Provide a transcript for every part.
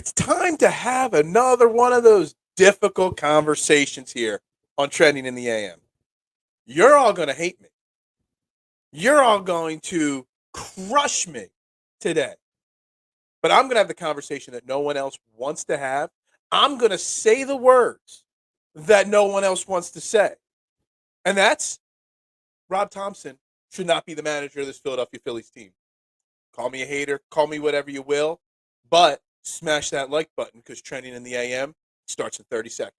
It's time to have another one of those difficult conversations here on Trending in the AM. You're all going to hate me. You're all going to crush me today. But I'm going to have the conversation that no one else wants to have. I'm going to say the words that no one else wants to say. And that's Rob Thomson should not be the manager of this Philadelphia Phillies team. Call me a hater, call me whatever you will, but smash that like button because Trending in the AM starts in 30 seconds.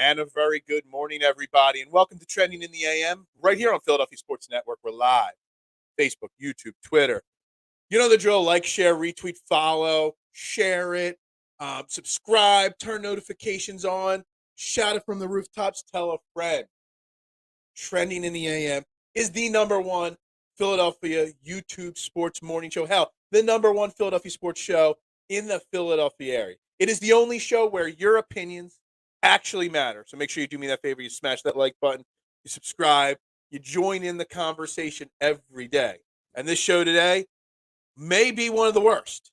And a very good morning, everybody, and welcome to Trending in the AM, right here on Philadelphia Sports Network. We're live, Facebook, YouTube, Twitter. You know the drill, like, share, retweet, follow, share it, subscribe, turn notifications on, shout it from the rooftops, tell a friend. Trending in the AM is the number one Philadelphia YouTube sports morning show. Hell, the number one Philadelphia sports show in the Philadelphia area. It is the only show where your opinions actually matter. So make sure you do me that favor. You smash that like button, you subscribe, you join in the conversation every day. And this show today may be one of the worst.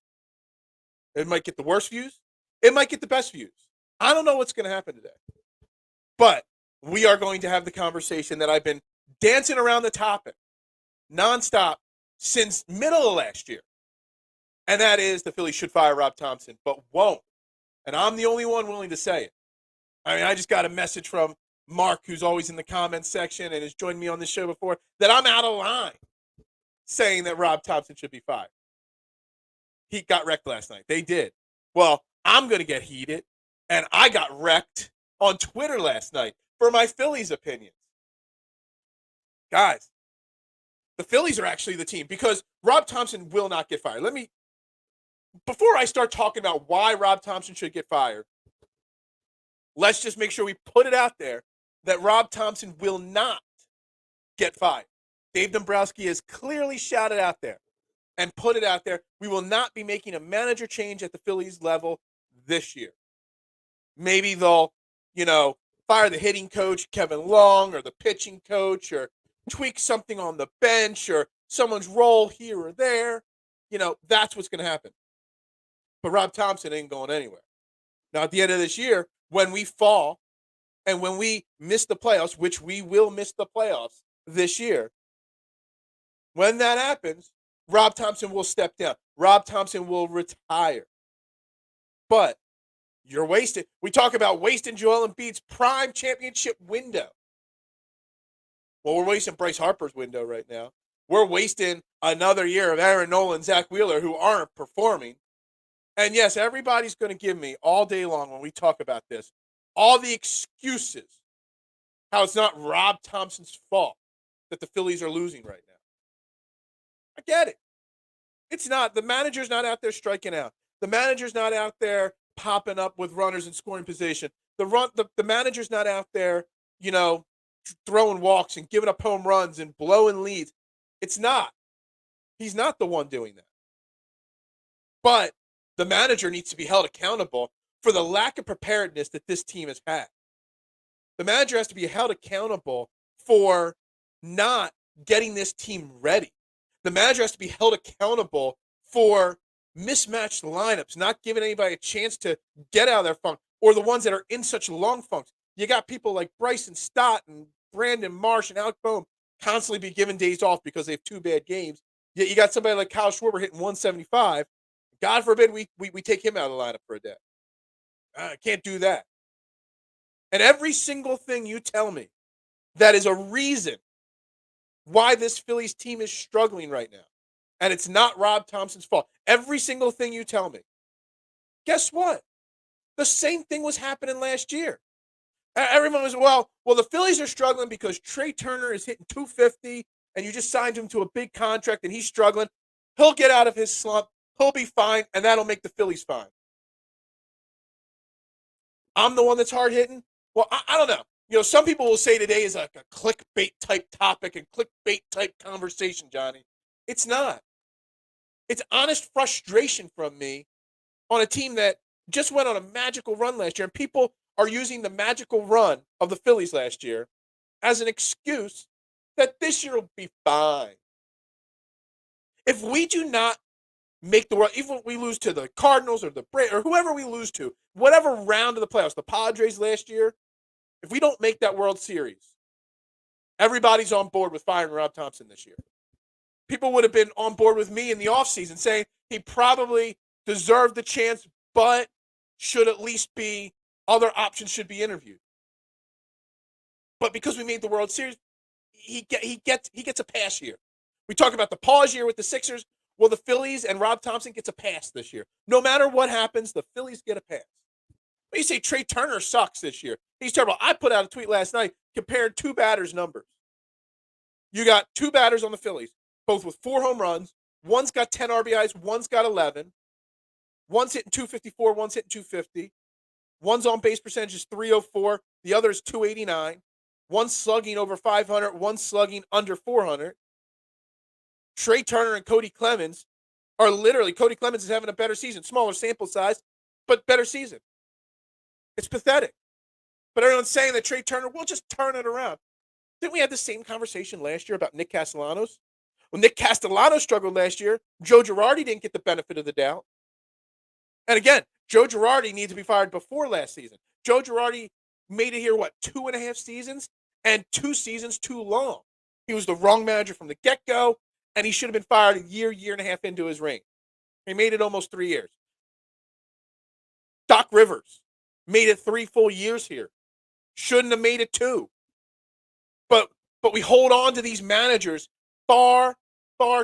It might get the worst views. It might get the best views. I don't know what's going to happen today. But we are going to have the conversation that I've been dancing around the topic nonstop since middle of last year. And that is the Phillies should fire Rob Thomson, but won't. And I'm the only one willing to say it. I mean, I just got a message from Mark, who's always in the comments section and has joined me on this show before, that I'm out of line saying that Rob Thomson should be fired. He got wrecked last night. They did. Well, I'm going to get heated, and I got wrecked on Twitter last night for my Phillies opinions. Guys, the Phillies are actually the team because Rob Thomson will not get fired. Before I start talking about why Rob Thomson should get fired, let's just make sure we put it out there that Rob Thomson will not get fired. Dave Dombrowski has clearly shouted out there and put it out there. We will not be making a manager change at the Phillies level this year. Maybe they'll, fire the hitting coach, Kevin Long, or the pitching coach, or tweak something on the bench, or someone's role here or there. That's what's going to happen. But Rob Thomson ain't going anywhere. Now, at the end of this year, when we fall and when we miss the playoffs, which we will miss the playoffs this year, when that happens, Rob Thomson will step down. Rob Thomson will retire. But you're wasted. We talk about wasting Joel Embiid's prime championship window. Well, we're wasting Bryce Harper's window right now. We're wasting another year of Aaron Nola and Zach Wheeler who aren't performing. And yes, everybody's going to give me all day long when we talk about this, all the excuses, how it's not Rob Thomson's fault that the Phillies are losing right now. I get it. It's not. The manager's not out there striking out. The manager's not out there popping up with runners in scoring position. The manager's not out there, throwing walks and giving up home runs and blowing leads. It's not. He's not the one doing that. But the manager needs to be held accountable for the lack of preparedness that this team has had. The manager has to be held accountable for not getting this team ready. The manager has to be held accountable for mismatched lineups, not giving anybody a chance to get out of their funk, or the ones that are in such long funks. You got people like Bryson Stott and Brandon Marsh and Alec Boehm constantly be given days off because they have 2 bad games. Yet you got somebody like Kyle Schwarber hitting 175. God forbid we take him out of the lineup for a day. I can't do that. And every single thing you tell me that is a reason why this Phillies team is struggling right now, and it's not Rob Thomson's fault. Every single thing you tell me. Guess what? The same thing was happening last year. Everyone was, well, the Phillies are struggling because Trey Turner is hitting 250, and you just signed him to a big contract, and he's struggling. He'll get out of his slump. He'll be fine, and that'll make the Phillies fine. I'm the one that's hard hitting. Well, I don't know. Some people will say today is like a clickbait type topic and clickbait type conversation, Johnny. It's not. It's honest frustration from me on a team that just went on a magical run last year. And people are using the magical run of the Phillies last year as an excuse that this year will be fine. If we do not make the world, even if we lose to the Cardinals or the Braves or whoever we lose to, whatever round of the playoffs, the Padres last year, if we don't make that World Series, everybody's on board with firing Rob Thomson this year. People would have been on board with me in the offseason saying he probably deserved the chance, but should at least be, other options should be interviewed. But because we made the World Series, he gets a pass here. We talk about the pause year with the Sixers. Well, the Phillies and Rob Thomson gets a pass this year. No matter what happens, the Phillies get a pass. But you say Trey Turner sucks this year. He's terrible. I put out a tweet last night, compared two batters' numbers. You got two batters on the Phillies, both with 4 home runs. One's got 10 RBIs, one's got 11. One's hitting 254, one's hitting 250. One's on base percentage is 304, the other is 289. One's slugging over 500, one's slugging under 400. Trey Turner and Cody Clemens are literally, Cody Clemens is having a better season, smaller sample size, but better season. It's pathetic. But everyone's saying that Trey Turner will just turn it around. Didn't we have the same conversation last year about Nick Castellanos? When Nick Castellanos struggled last year, Joe Girardi didn't get the benefit of the doubt. And again, Joe Girardi needs to be fired before last season. Joe Girardi made it here, 2.5 seasons? And 2 seasons too long. He was the wrong manager from the get-go, and he should have been fired a year and a half into his reign. He made it almost 3 years. Doc Rivers made it 3 full years here. Shouldn't have made it 2. But we hold on to these managers far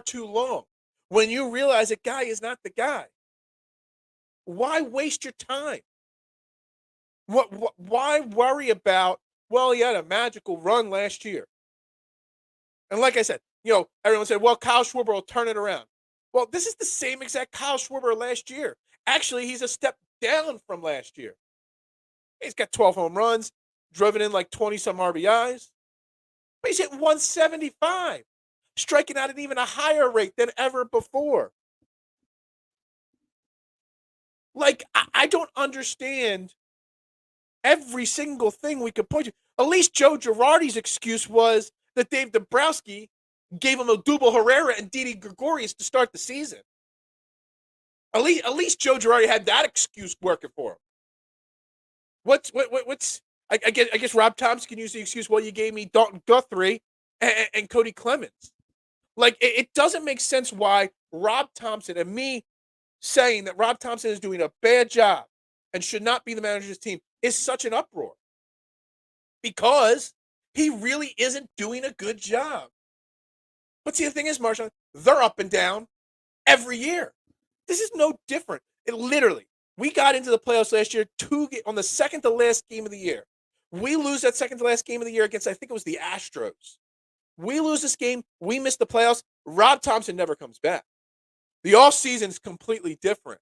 too long. When you realize a guy is not the guy, why waste your time? Why worry about, well, he had a magical run last year? And like I said, everyone said, well, Kyle Schwarber will turn it around. Well, this is the same exact Kyle Schwarber last year. Actually, he's a step down from last year. He's got 12 home runs, driven in like 20-some RBIs. But he's hitting 175, striking out at even a higher rate than ever before. Like, I don't understand every single thing we could point to. At least Joe Girardi's excuse was that Dave Dombrowski gave him Odubel Herrera and Didi Gregorius to start the season. At least Joe Girardi had that excuse working for him. I guess Rob Thomson can use the excuse, well, you gave me Dalton Guthrie and Cody Clemens. Like, it doesn't make sense why Rob Thomson, and me saying that Rob Thomson is doing a bad job and should not be the manager of his team, is such an uproar. Because he really isn't doing a good job. But see, the thing is, Marshawn, they're up and down every year. This is no different. We got into the playoffs last year on the second to last game of the year. We lose that second to last game of the year against, I think it was the Astros. We lose this game. We miss the playoffs. Rob Thomson never comes back. The offseason is completely different.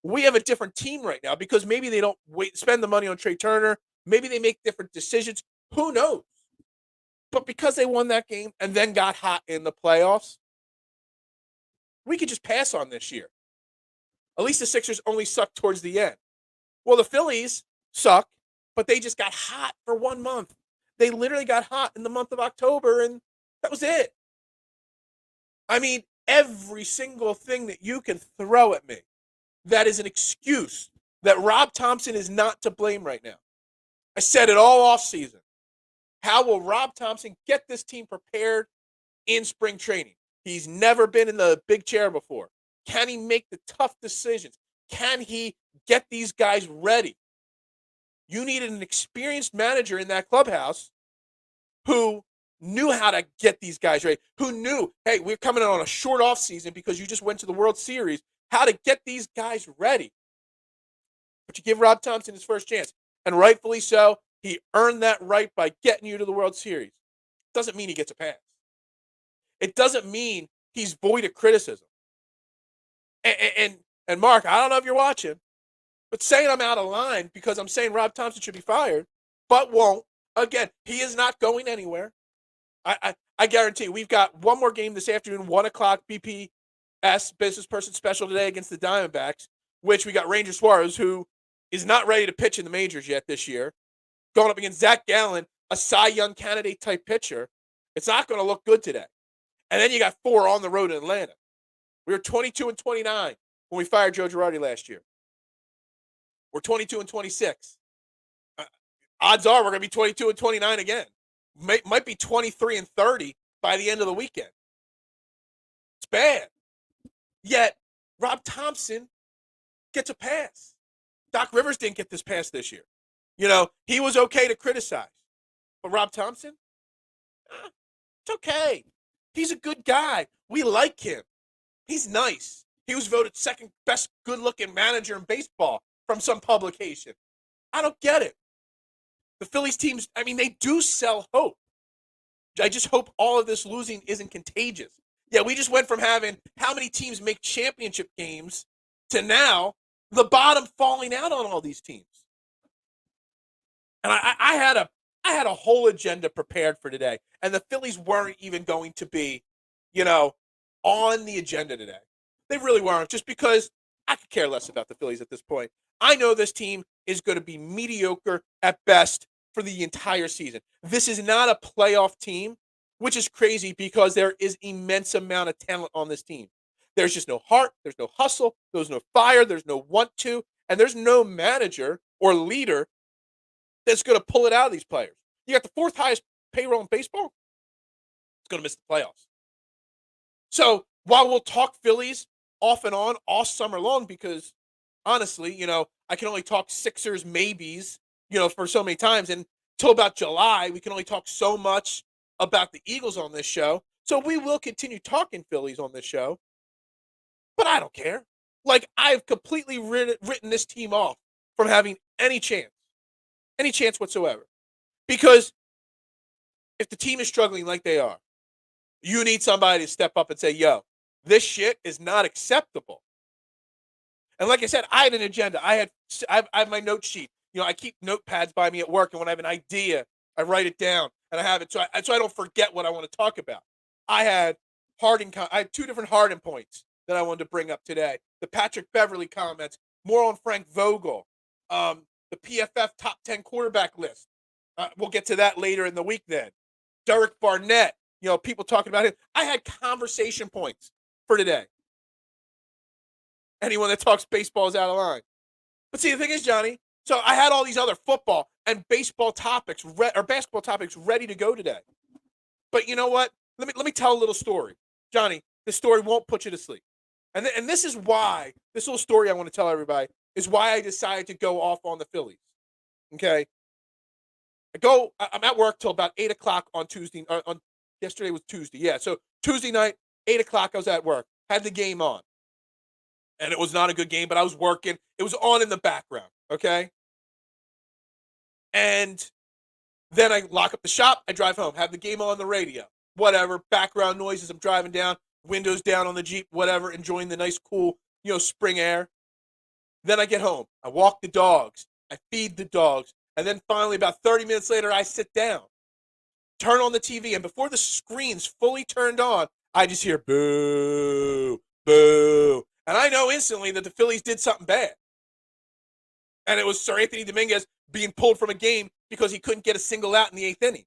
We have a different team right now because maybe they don't spend the money on Trey Turner. Maybe they make different decisions. Who knows? But because they won that game and then got hot in the playoffs, we could just pass on this year. At least the Sixers only suck towards the end. Well, the Phillies suck, but they just got hot for 1 month. They literally got hot in the month of October, and that was it. I mean, every single thing that you can throw at me that is an excuse that Rob Thomson is not to blame right now. I said it all offseason. How will Rob Thomson get this team prepared in spring training? He's never been in the big chair before. Can he make the tough decisions? Can he get these guys ready? You needed an experienced manager in that clubhouse who knew how to get these guys ready, who knew, hey, we're coming on a short off season because you just went to the World Series, how to get these guys ready. But you give Rob Thomson his first chance, and rightfully so. He earned that right by getting you to the World Series. Doesn't mean he gets a pass. It doesn't mean he's void of criticism. And Mark, I don't know if you're watching, But saying I'm out of line because I'm saying Rob Thomson should be fired, but won't. Again, he is not going anywhere. I guarantee you, we've got one more game this afternoon, 1 o'clock BPS, Business Person Special today against the Diamondbacks, which we got Ranger Suarez, who is not ready to pitch in the majors yet this year, going up against Zach Gallen, a Cy Young candidate type pitcher. It's not going to look good today. And then you got 4 on the road in Atlanta. We were 22-29 when we fired Joe Girardi last year. We're 22-26. Odds are we're going to be 22-29 again. Might be 23-30 by the end of the weekend. It's bad. Yet, Rob Thomson gets a pass. Doc Rivers didn't get this pass this year. He was okay to criticize. But Rob Thomson? It's okay. He's a good guy. We like him. He's nice. He was voted second best good-looking manager in baseball from some publication. I don't get it. The Phillies teams, they do sell hope. I just hope all of this losing isn't contagious. Yeah, we just went from having how many teams make championship games to now the bottom falling out on all these teams. And I had a whole agenda prepared for today, and the Phillies weren't even going to be, on the agenda today. They really weren't, just because I could care less about the Phillies at this point. I know this team is going to be mediocre at best for the entire season. This is not a playoff team, which is crazy because there is immense amount of talent on this team. There's just no heart, there's no hustle, there's no fire, there's no want to, and there's no manager or leader that's going to pull it out of these players. You got the 4th highest payroll in baseball. It's going to miss the playoffs. So while we'll talk Phillies off and on all summer long, because honestly, I can only talk Sixers maybes, for so many times. And until about July, we can only talk so much about the Eagles on this show. So we will continue talking Phillies on this show. But I don't care. I've completely written this team off from having any chance whatsoever. Because if the team is struggling like they are, you need somebody to step up and say, yo, this shit is not acceptable. And like I said, I had an agenda. I have my note sheet. I keep notepads by me at work, and when I have an idea, I write it down, and I have it so I don't forget what I want to talk about. I had 2 different Harden points that I wanted to bring up today. The Patrick Beverley comments, more on Frank Vogel, the PFF top 10 quarterback list. We'll get to that later in the week then. Derek Barnett, people talking about him. I had conversation points for today. Anyone that talks baseball is out of line. But see, the thing is, Johnny, so I had all these other football and baseball topics or basketball topics ready to go today. But you know what? Let me tell a little story. Johnny, this story won't put you to sleep. And this is why, this little story I want to tell everybody is why I decided to go off on the Phillies. Okay? I'm at work till about 8 o'clock on Tuesday. Yesterday was Tuesday. Yeah, so Tuesday night, 8 o'clock, I was at work. Had the game on. And it was not a good game, but I was working. It was on in the background, okay? And then I lock up the shop. I drive home. Have the game on the radio. Whatever. Background noises. I'm driving down. Windows down on the Jeep. Whatever. Enjoying the nice, cool, spring air. Then I get home. I walk the dogs. I feed the dogs. And then finally, about 30 minutes later, I sit down. Turn on the TV. And before the screen's fully turned on, I just hear boo, boo. And I know instantly that the Phillies did something bad. And it was Sir Anthony Dominguez being pulled from a game because he couldn't get a single out in the 8th inning.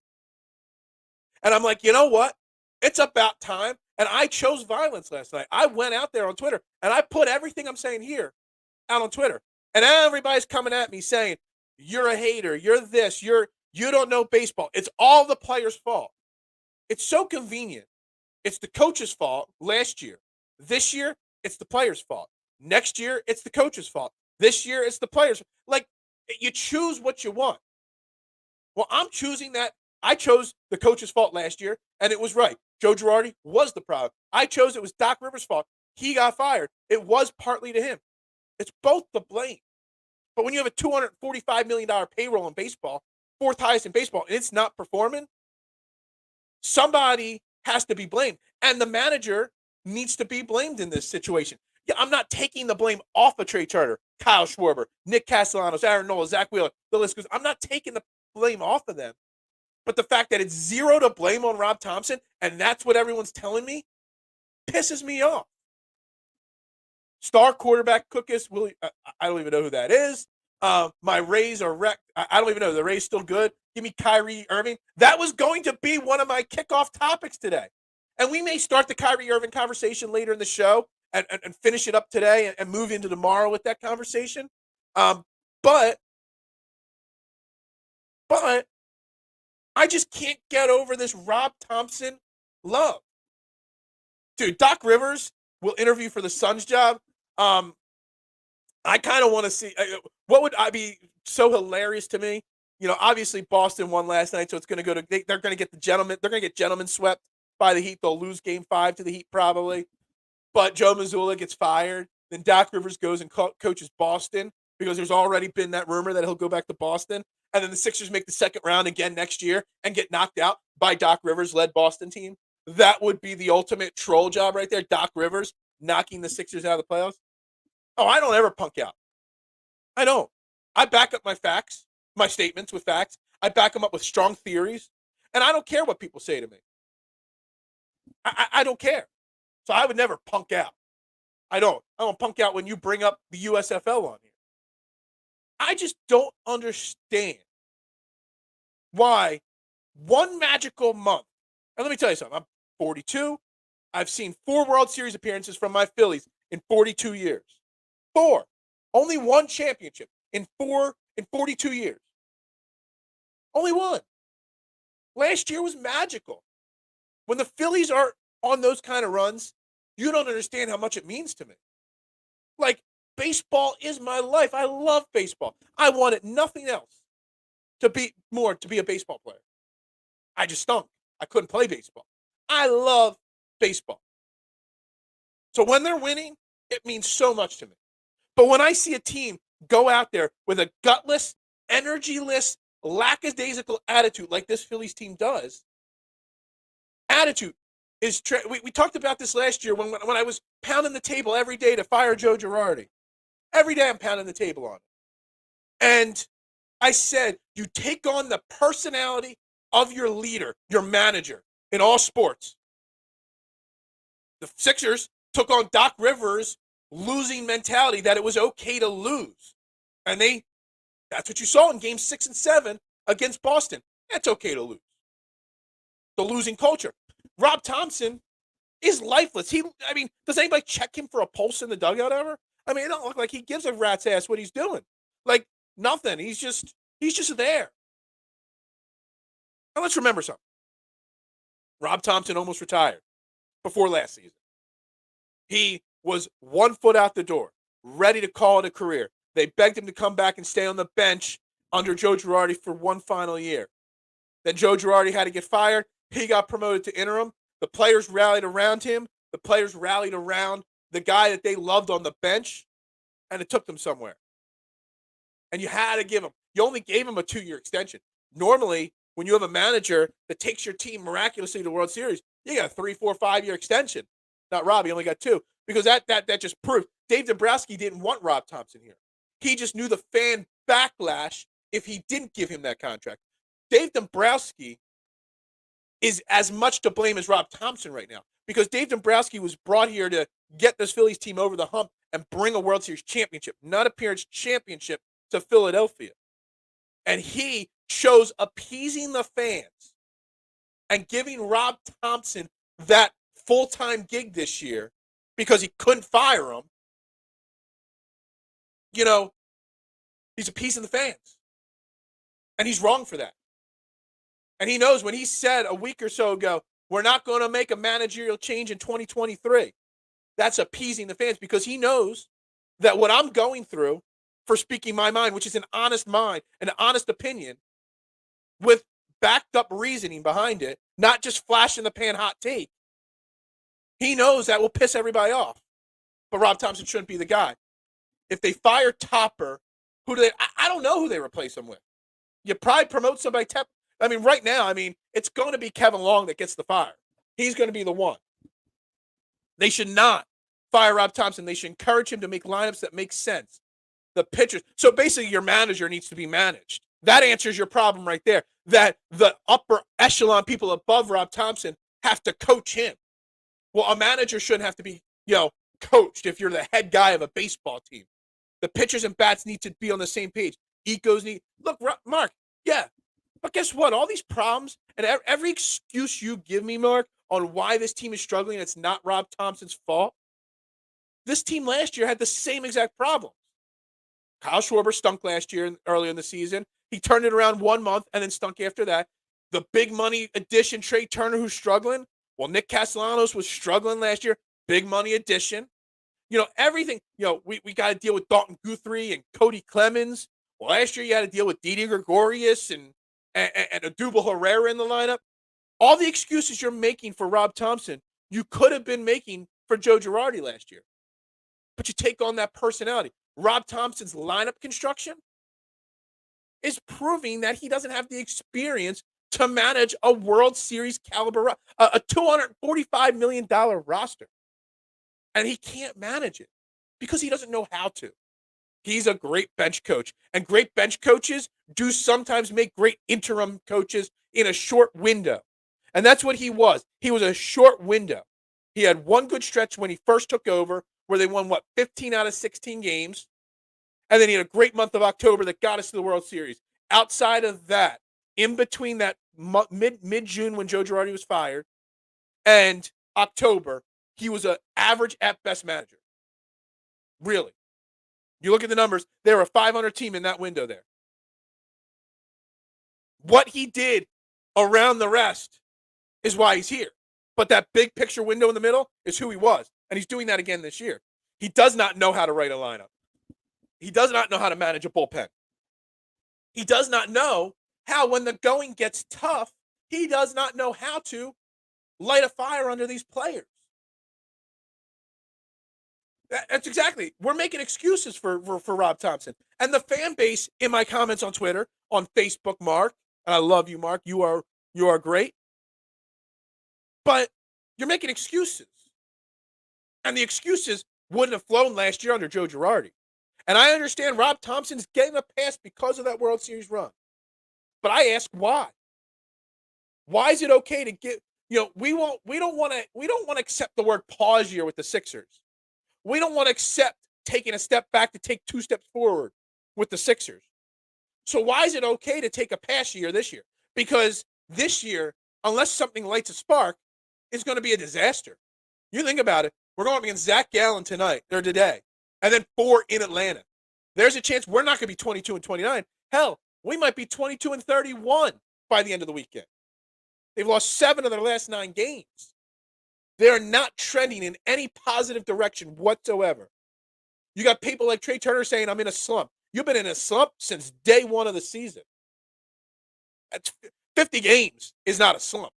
And I'm like, you know what? It's about time. And I chose violence last night. I went out there on Twitter, and I put everything I'm saying here out on Twitter. And everybody's coming at me saying, you're a hater, you're this, you don't know baseball. It's all the players' fault. It's so convenient. It's the coach's fault last year. This year, it's the players' fault. Next year, it's the coach's fault. This year, it's the players'. You choose what you want. Well, I'm choosing that. I chose the coach's fault last year, and it was right. Joe Girardi was the problem. I chose it was Doc Rivers' fault. He got fired. It was partly to him. It's both the blame. But when you have a $245 million payroll in baseball, 4th highest in baseball, and it's not performing, somebody has to be blamed. And the manager needs to be blamed in this situation. Yeah, I'm not taking the blame off of Trey Turner, Kyle Schwarber, Nick Castellanos, Aaron Nola, Zach Wheeler, the list goes. I'm not taking the blame off of them. But the fact that it's zero to blame on Rob Thomson, and that's what everyone's telling me, pisses me off. Star quarterback Cookus, I don't even know who that is. My Rays are wrecked. I don't even know. The Rays still good. Give me Kyrie Irving. That was going to be one of my kickoff topics today. And we may start the Kyrie Irving conversation later in the show and finish it up today and move into tomorrow with that conversation. But I just can't get over this Rob Thomson love. Dude, Doc Rivers will interview for the Suns job. I kind of want to see what would I be so hilarious to me. You know, obviously Boston won last night, so it's going to go to they're going to get the gentleman. They're going to get gentlemen swept by the Heat. They'll lose Game 5 to the Heat probably. But Joe Mazzulla gets fired. Then Doc Rivers goes and coaches Boston because there's already been that rumor that he'll go back to Boston. And then the Sixers make the second round again next year and get knocked out by Doc Rivers-led Boston team. That would be the ultimate troll job right there. Doc Rivers knocking the Sixers out of the playoffs. Oh, I don't ever punk out. I don't. I back up my facts, my statements with facts. I back them up with strong theories. And I don't care what people say to me. I don't care. So I would never punk out. I don't punk out when you bring up the USFL on here. I just don't understand why one magical month. And let me tell you something. I'm 42. I've seen 4 World Series appearances from my Phillies in 42 years. 4. Only one championship in 42 years. Only one. Last year was magical. When the Phillies are on those kind of runs, you don't understand how much it means to me. Like, baseball is my life. I love baseball. I wanted nothing else to be a baseball player. I just stunk. I couldn't play baseball. I love baseball. So when they're winning, it means so much to me. But when I see a team go out there with a gutless, energyless, lackadaisical attitude like this Phillies team does, attitude is we talked about this last year when I was pounding the table every day to fire Joe Girardi. Every day I'm pounding the table on it. And I said, you take on the personality of your leader, your manager in all sports. The Sixers took on Doc Rivers' losing mentality that it was okay to lose. And that's what you saw in Games 6 and 7 against Boston. It's okay to lose. The losing culture. Rob Thomson is lifeless. Does anybody check him for a pulse in the dugout ever? I mean, it don't look like he gives a rat's ass what he's doing. Like, nothing. He's just there. Now, let's remember something. Rob Thomson almost retired before last season. He was 1 foot out the door, ready to call it a career. They begged him to come back and stay on the bench under Joe Girardi for one final year. Then Joe Girardi had to get fired. He got promoted to interim. The players rallied around him. The players rallied around the guy that they loved on the bench, and it took them somewhere. And you had to give him. You only gave him a 2-year extension. Normally, when you have a manager that takes your team miraculously to the World Series, you got a 3, 4, 5-year extension. Not Rob, he only got 2. Because that just proved Dave Dombrowski didn't want Rob Thomson here. He just knew the fan backlash if he didn't give him that contract. Dave Dombrowski is as much to blame as Rob Thomson right now. Because Dave Dombrowski was brought here to get this Phillies team over the hump and bring a World Series championship, not appearance championship, to Philadelphia. And he chose appeasing the fans and giving Rob Thomson that full-time gig this year because he couldn't fire him. You know, he's appeasing the fans. And he's wrong for that. And he knows when he said a week or so ago, we're not going to make a managerial change in 2023. That's appeasing the fans because he knows that what I'm going through for speaking my mind, which is an honest mind, an honest opinion, with backed up reasoning behind it, not just flash in the pan hot take. He knows that will piss everybody off. But Rob Thomson shouldn't be the guy. If they fire Topper, who do they? I don't know who they replace him with. You probably promote somebody. Right now, it's going to be Kevin Long that gets the fire. He's going to be the one. They should not fire Rob Thomson. They should encourage him to make lineups that make sense. The pitchers. So basically, your manager needs to be managed. That answers your problem right there. That the upper echelon people above Rob Thomson have to coach him. Well, a manager shouldn't have to be, coached if you're the head guy of a baseball team. The pitchers and bats need to be on the same page. Look, Mark, yeah. But guess what? All these problems and every excuse you give me, Mark, on why this team is struggling, it's not Rob Thompson's fault. This team last year had the same exact problem. Kyle Schwarber stunk last year early in the season. He turned it around 1 month and then stunk after that. The big money addition, Trey Turner, who's struggling. Well, Nick Castellanos was struggling last year. Big money addition. Everything. We got to deal with Dalton Guthrie and Cody Clemens. Well, last year you had to deal with Didi Gregorius and Odubel Herrera in the lineup. All the excuses you're making for Rob Thomson, you could have been making for Joe Girardi last year. But you take on that personality. Rob Thompson's lineup construction is proving that he doesn't have the experience to manage a World Series caliber, a $245 million roster. And he can't manage it because he doesn't know how to. He's a great bench coach. And great bench coaches do sometimes make great interim coaches in a short window. And that's what he was. He was a short window. He had one good stretch when he first took over where they won, 15 out of 16 games. And then he had a great month of October that got us to the World Series. Outside of that, in between that mid-June when Joe Girardi was fired and October, he was an average at best manager. Really. You look at the numbers, they were a 500 team in that window there. What he did around the rest is why he's here. But that big picture window in the middle is who he was. And he's doing that again this year. He does not know how to write a lineup. He does not know how to manage a bullpen. He does not know how, when the going gets tough, he does not know how to light a fire under these players. That's exactly. We're making excuses for Rob Thomson. And the fan base in my comments on Twitter, on Facebook, Mark, and I love you, Mark. You are great. But you're making excuses. And the excuses wouldn't have flown last year under Joe Girardi. And I understand Rob Thompson's getting a pass because of that World Series run. But I ask why. Why is it okay to get, we don't want to accept the word pause year with the Sixers. We don't want to accept taking a step back to take 2 steps forward with the Sixers. So why is it okay to take a pass year this year? Because this year, unless something lights a spark, it's going to be a disaster. You think about it. We're going against Zach Gallen today, and then 4 in Atlanta. There's a chance we're not going to be 22-29. Hell, we might be 22-31 by the end of the weekend. They've lost 7 of their last 9 games. They're not trending in any positive direction whatsoever. You got people like Trey Turner saying, I'm in a slump. You've been in a slump since day 1 of the season. That's 50 games is not a slump.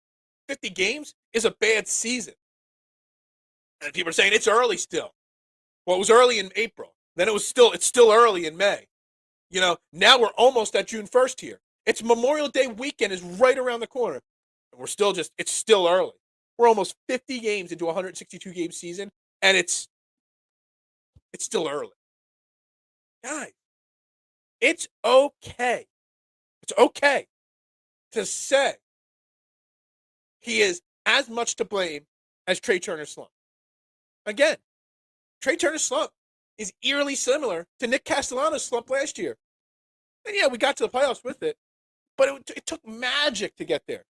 50 games is a bad season. And people are saying it's early still. Well, it was early in April. Then it's still early in May. Now we're almost at June 1st here. It's Memorial Day weekend is right around the corner. And it's still early. We're almost 50 games into a 162-game season, and it's still early. Guys, it's okay. It's okay to say he is as much to blame as Trey Turner's slump. Again, Trey Turner's slump is eerily similar to Nick Castellanos' slump last year. And yeah, we got to the playoffs with it, but it took magic to get there.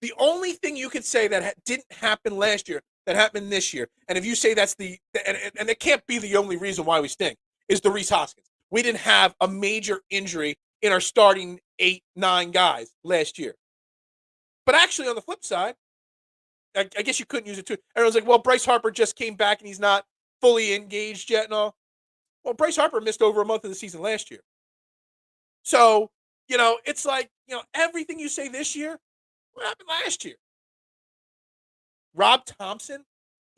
The only thing you could say that didn't happen last year that happened this year, and if you say that's and it can't be the only reason why we stink, is the Rhys Hoskins. We didn't have a major injury in our starting 8-9 guys last year. But actually, on the flip side, I guess you couldn't use it too. Everyone's like, well, Bryce Harper just came back and he's not fully engaged yet and all. Well, Bryce Harper missed over a month of the season last year. So, it's like, everything you say this year, what happened last year? Rob Thomson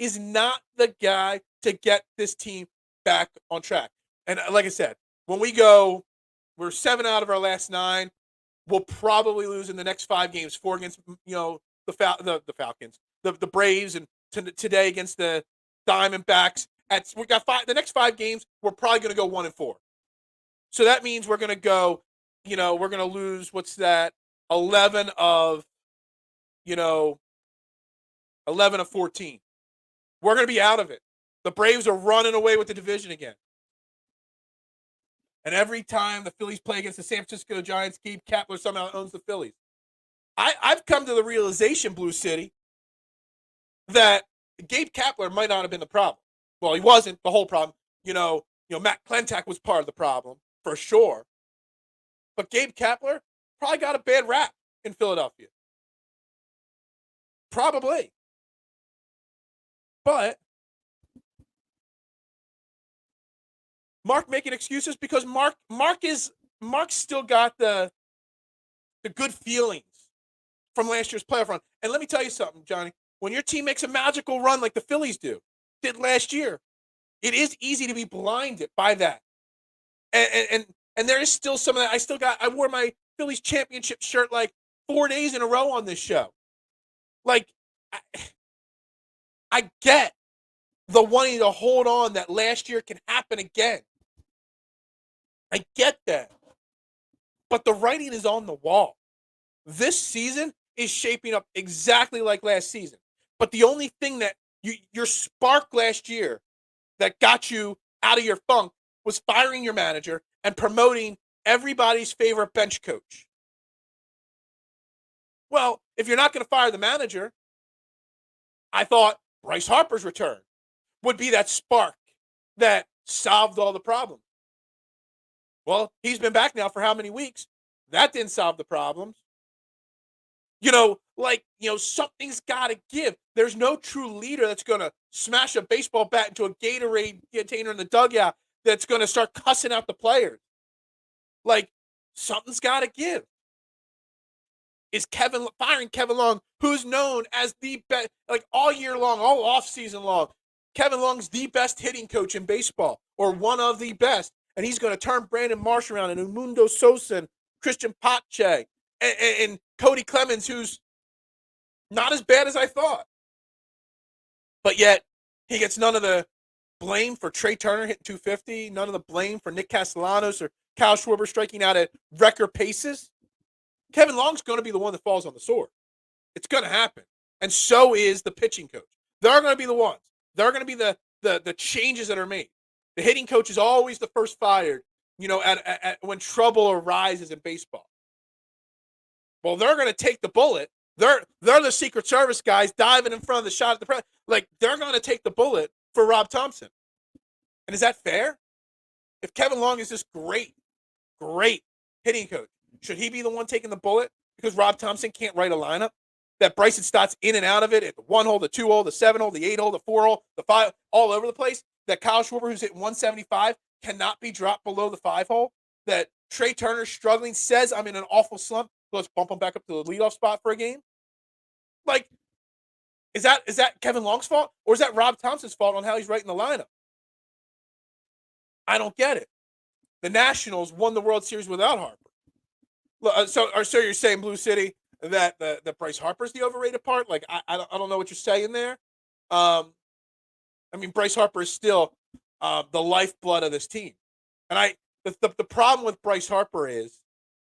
is not the guy to get this team back on track. And like I said, when we're 7 out of our last 9. We'll probably lose in the next 5 games. 4 against, the Falcons, the Braves, and today against the Diamondbacks. We got the next 5 games, we're probably going to go 1-4. So that means we're going to go, we're going to lose, what's that, 11 of 14. We're going to be out of it. The Braves are running away with the division again. And every time the Phillies play against the San Francisco Giants, Gabe Kapler somehow owns the Phillies. I've come to the realization, Blue City, that Gabe Kapler might not have been the problem. Well, he wasn't the whole problem. Matt Klentak was part of the problem, for sure. But Gabe Kapler probably got a bad rap in Philadelphia. Probably. But Mark making excuses because Mark's still got the good feelings from last year's playoff run. And let me tell you something, Johnny. When your team makes a magical run like the Phillies did last year, it is easy to be blinded by that. And there is still some of that. I wore my Phillies championship shirt like 4 days in a row on this show. Like, I get the wanting to hold on that last year can happen again. I get that. But the writing is on the wall. This season is shaping up exactly like last season. But the only thing that your spark last year that got you out of your funk was firing your manager and promoting everybody's favorite bench coach. Well, if you're not going to fire the manager, I thought Bryce Harper's return would be that spark that solved all the problems. Well, he's been back now for how many weeks? That didn't solve the problems. Something's got to give. There's no true leader that's going to smash a baseball bat into a Gatorade container in the dugout that's going to start cussing out the players. Like, something's got to give. Is firing Kevin Long, who's known as the best, like all year long, all offseason long, Kevin Long's the best hitting coach in baseball, or one of the best, and he's going to turn Brandon Marsh around, and Edmundo Sosa, and Christian Pache, and Cody Clemens, who's not as bad as I thought. But yet, he gets none of the blame for Trey Turner hitting 250, none of the blame for Nick Castellanos or Kyle Schwarber striking out at record paces. Kevin Long's going to be the one that falls on the sword. It's going to happen. And so is the pitching coach. They're going to be the ones. They're going to be the changes that are made. The hitting coach is always the first fired, when trouble arises in baseball. Well, they're going to take the bullet. They're the Secret Service guys diving in front of the shot at the press. Like, they're going to take the bullet for Rob Thomson. And is that fair? If Kevin Long is this great hitting coach, should he be the one taking the bullet because Rob Thomson can't write a lineup? That Bryson Stott's in and out of it at the 1 hole, the 2 hole, the 7 hole, the 8 hole, the 4 hole, the 5, all over the place. That Kyle Schwarber, who's hitting 175, cannot be dropped below the 5 hole. That Trey Turner struggling, says I'm in an awful slump. Let's bump him back up to the leadoff spot for a game. Like, is that Kevin Long's fault, or is that Rob Thompson's fault on how he's writing the lineup? I don't get it. The Nationals won the World Series without Harper. So you're saying, Blue City, that the Bryce Harper's the overrated part? Like, I don't know what you're saying there. Bryce Harper is still the lifeblood of this team. And the problem with Bryce Harper is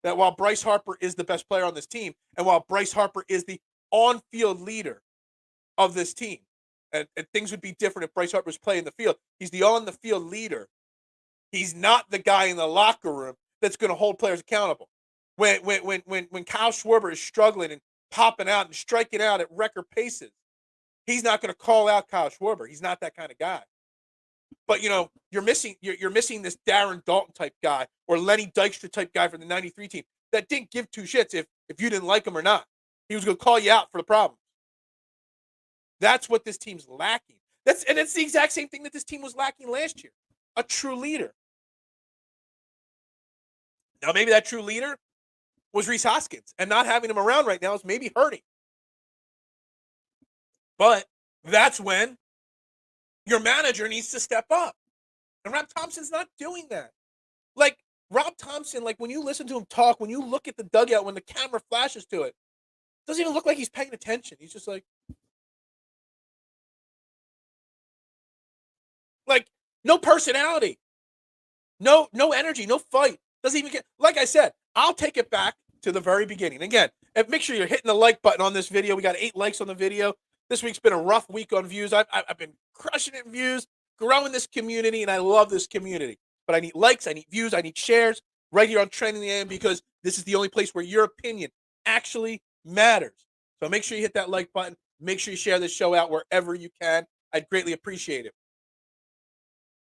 that while Bryce Harper is the best player on this team, and while Bryce Harper is the on-field leader of this team, and things would be different if Bryce Harper's playing the field, he's the on-the-field leader. He's not the guy in the locker room that's going to hold players accountable. When Kyle Schwarber is struggling and popping out and striking out at record paces, he's not going to call out Kyle Schwarber. He's not that kind of guy. But you're missing this Darren Dalton type guy or Lenny Dykstra type guy from the '93 team that didn't give two shits if you didn't like him or not. He was going to call you out for the problems. That's what this team's lacking. It's the exact same thing that this team was lacking last year. A true leader. Now maybe that true leader was Rhys Hoskins, and not having him around right now is maybe hurting. But that's when your manager needs to step up. And Rob Thomson's not doing that. Like, Rob Thomson, like, when you listen to him talk, when you look at the dugout, when the camera flashes to it doesn't even look like he's paying attention. He's just like No personality. No energy, no fight. Doesn't even get, like I said, I'll take it back to the very beginning. Again, make sure you're hitting the like button on this video. We got 8 likes on the video. This week's been a rough week on views. I've been crushing it in views, growing this community, and I love this community. But I need likes, I need views, I need shares right here on Trending the AM, because this is the only place where your opinion actually matters. So make sure you hit that like button. Make sure you share this show out wherever you can. I'd greatly appreciate it.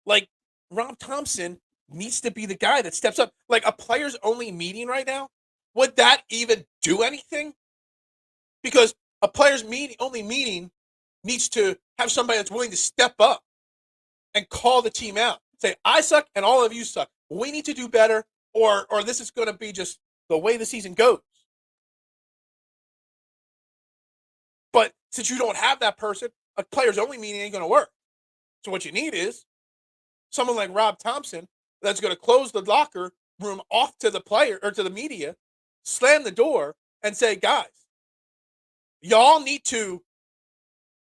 Like, Rob Thomson needs to be the guy that steps up. Like, a players only meeting right now, would that even do anything? Because a players only meeting needs to have somebody that's willing to step up and call the team out. Say, I suck and all of you suck. We need to do better, or this is going to be just the way the season goes. But since you don't have that person, a players only meeting ain't going to work. So what you need is someone like Rob Thomson that's going to close the locker room off to the player or to the media, slam the door, and say, guys, y'all need to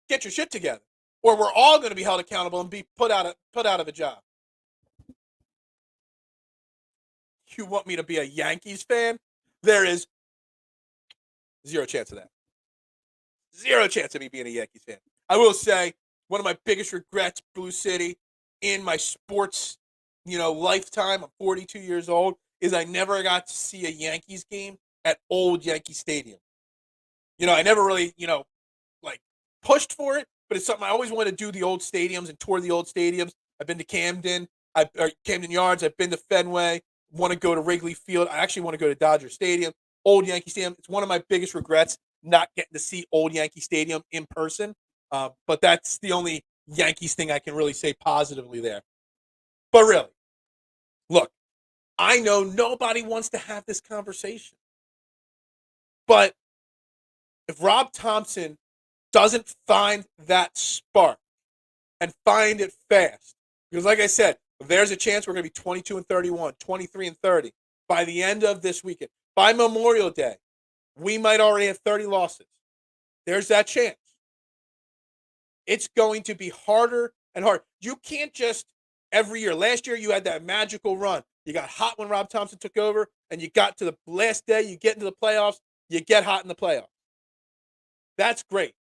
get your shit together, or we're all going to be held accountable and be put out of a job. You want me to be a Yankees fan? There is zero chance of that. Zero chance of me being a Yankees fan. I will say, one of my biggest regrets, Blue City, in my sports, lifetime, I'm 42 years old, is I never got to see a Yankees game at old Yankee Stadium. I never really, pushed for it, but it's something I always wanted to do, the old stadiums and tour the old stadiums. I've been to Camden Yards. I've been to Fenway. Want to go to Wrigley Field. I actually want to go to Dodger Stadium, old Yankee Stadium. It's one of my biggest regrets, not getting to see old Yankee Stadium in person. But that's the only Yankees thing I can really say positively there. But really, look, I know nobody wants to have this conversation. But if Rob Thomson doesn't find that spark and find it fast, because like I said, there's a chance we're going to be 22-31, 23-30 by the end of this weekend. By Memorial Day, we might already have 30 losses. There's that chance. It's going to be harder and harder. You can't just every year. Last year, you had that magical run. You got hot when Rob Thomson took over, and you got to the last day, you get into the playoffs, you get hot in the playoffs. That's great.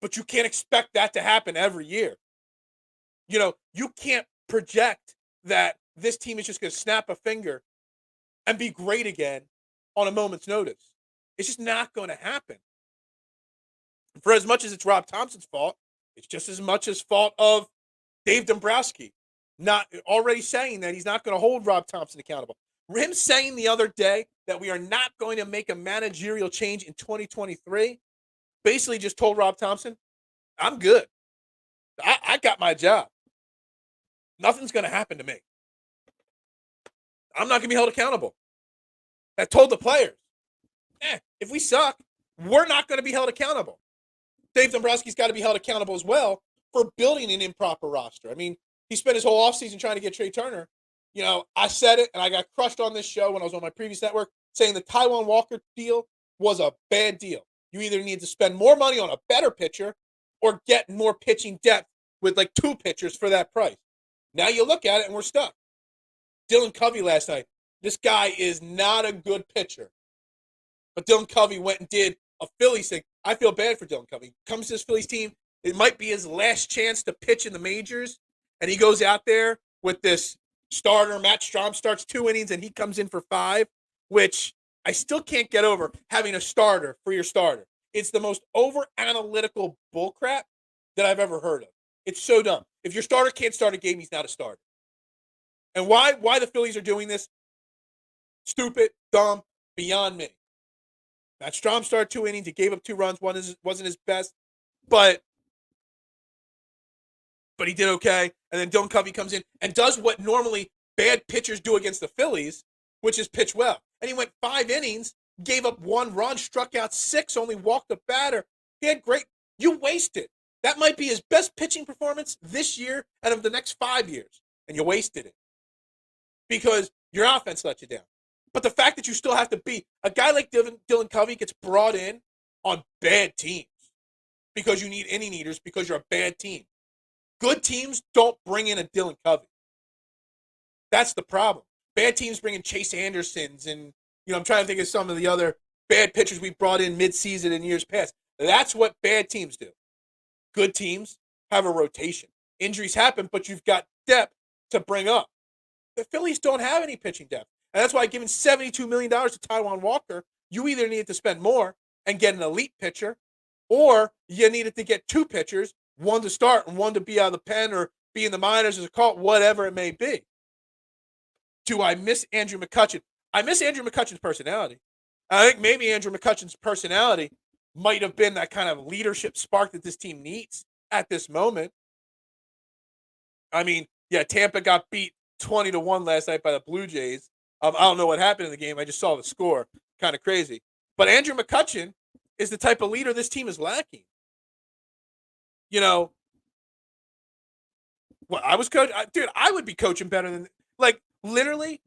But you can't expect that to happen every year. You can't project that this team is just going to snap a finger and be great again on a moment's notice. It's just not going to happen. For as much as it's Rob Thomson's fault, it's just as much as fault of Dave Dombrowski not already saying that he's not going to hold Rob Thomson accountable. Him saying the other day that we are not going to make a managerial change in 2023 basically just told Rob Thomson, I'm good. I got my job. Nothing's going to happen to me. I'm not going to be held accountable. I told the players, if we suck, we're not going to be held accountable. Dave Dombrowski's got to be held accountable as well for building an improper roster. I mean, he spent his whole offseason trying to get Trey Turner. I said it, and I got crushed on this show when I was on my previous network, saying the Taijuan Walker deal was a bad deal. You either need to spend more money on a better pitcher or get more pitching depth with like 2 pitchers for that price. Now you look at it, and we're stuck. Dylan Covey last night. This guy is not a good pitcher. But Dylan Covey went and did a Phillies thing. I feel bad for Dylan Covey. Comes to this Phillies team. It might be his last chance to pitch in the majors. And he goes out there with this starter. Matt Strahm starts 2 innings, and he comes in for 5, which I still can't get over, having a starter for your starter. It's the most over-analytical bullcrap that I've ever heard of. It's so dumb. If your starter can't start a game, he's not a starter. And why the Phillies are doing this? Stupid, dumb, beyond me. Matt Strahm started 2 innings. He gave up 2 runs. One wasn't his best, but he did okay. And then Dylan Covey comes in and does what normally bad pitchers do against the Phillies, which is pitch well. And he went 5 innings, gave up 1 run, struck out 6, only walked a batter. He had great. You wasted. That might be his best pitching performance this year and of the next 5 years. And you wasted it because your offense let you down. But the fact that you still have to be a guy like Dylan Covey gets brought in on bad teams because you need inning eaters because you're a bad team. Good teams don't bring in a Dylan Covey. That's the problem. Bad teams bring in Chase Andersons and, I'm trying to think of some of the other bad pitchers we brought in midseason in years past. That's what bad teams do. Good teams have a rotation. Injuries happen, but you've got depth to bring up. The Phillies don't have any pitching depth. And that's why giving $72 million to Taijuan Walker, you either needed to spend more and get an elite pitcher, or you needed to get two pitchers, one to start and one to be out of the pen or be in the minors as a call, whatever it may be. Do I miss Andrew McCutchen? I miss Andrew McCutchen's personality. I think maybe Andrew McCutchen's personality might have been that kind of leadership spark that this team needs at this moment. I mean, yeah, Tampa got beat 20-1 last night by the Blue Jays. I don't know what happened in the game. I just saw the score. Kind of crazy. But Andrew McCutchen is the type of leader this team is lacking. I was coaching. Dude, I would be coaching better than, literally,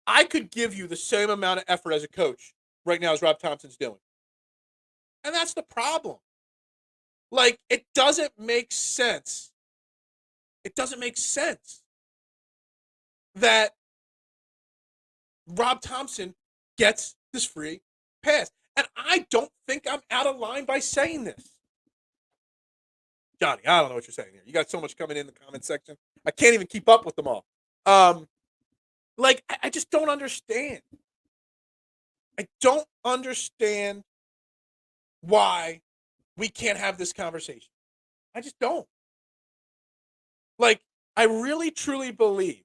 I could give you the same amount of effort as a coach right now as Rob Thomson's doing. And that's the problem. It doesn't make sense. It doesn't make sense that Rob Thomson gets this free pass. And I don't think I'm out of line by saying this. Johnny, I don't know what you're saying here. You got so much coming in the comment section. I can't even keep up with them all. I just don't understand. I don't understand why we can't have this conversation. I just don't. I really, truly believe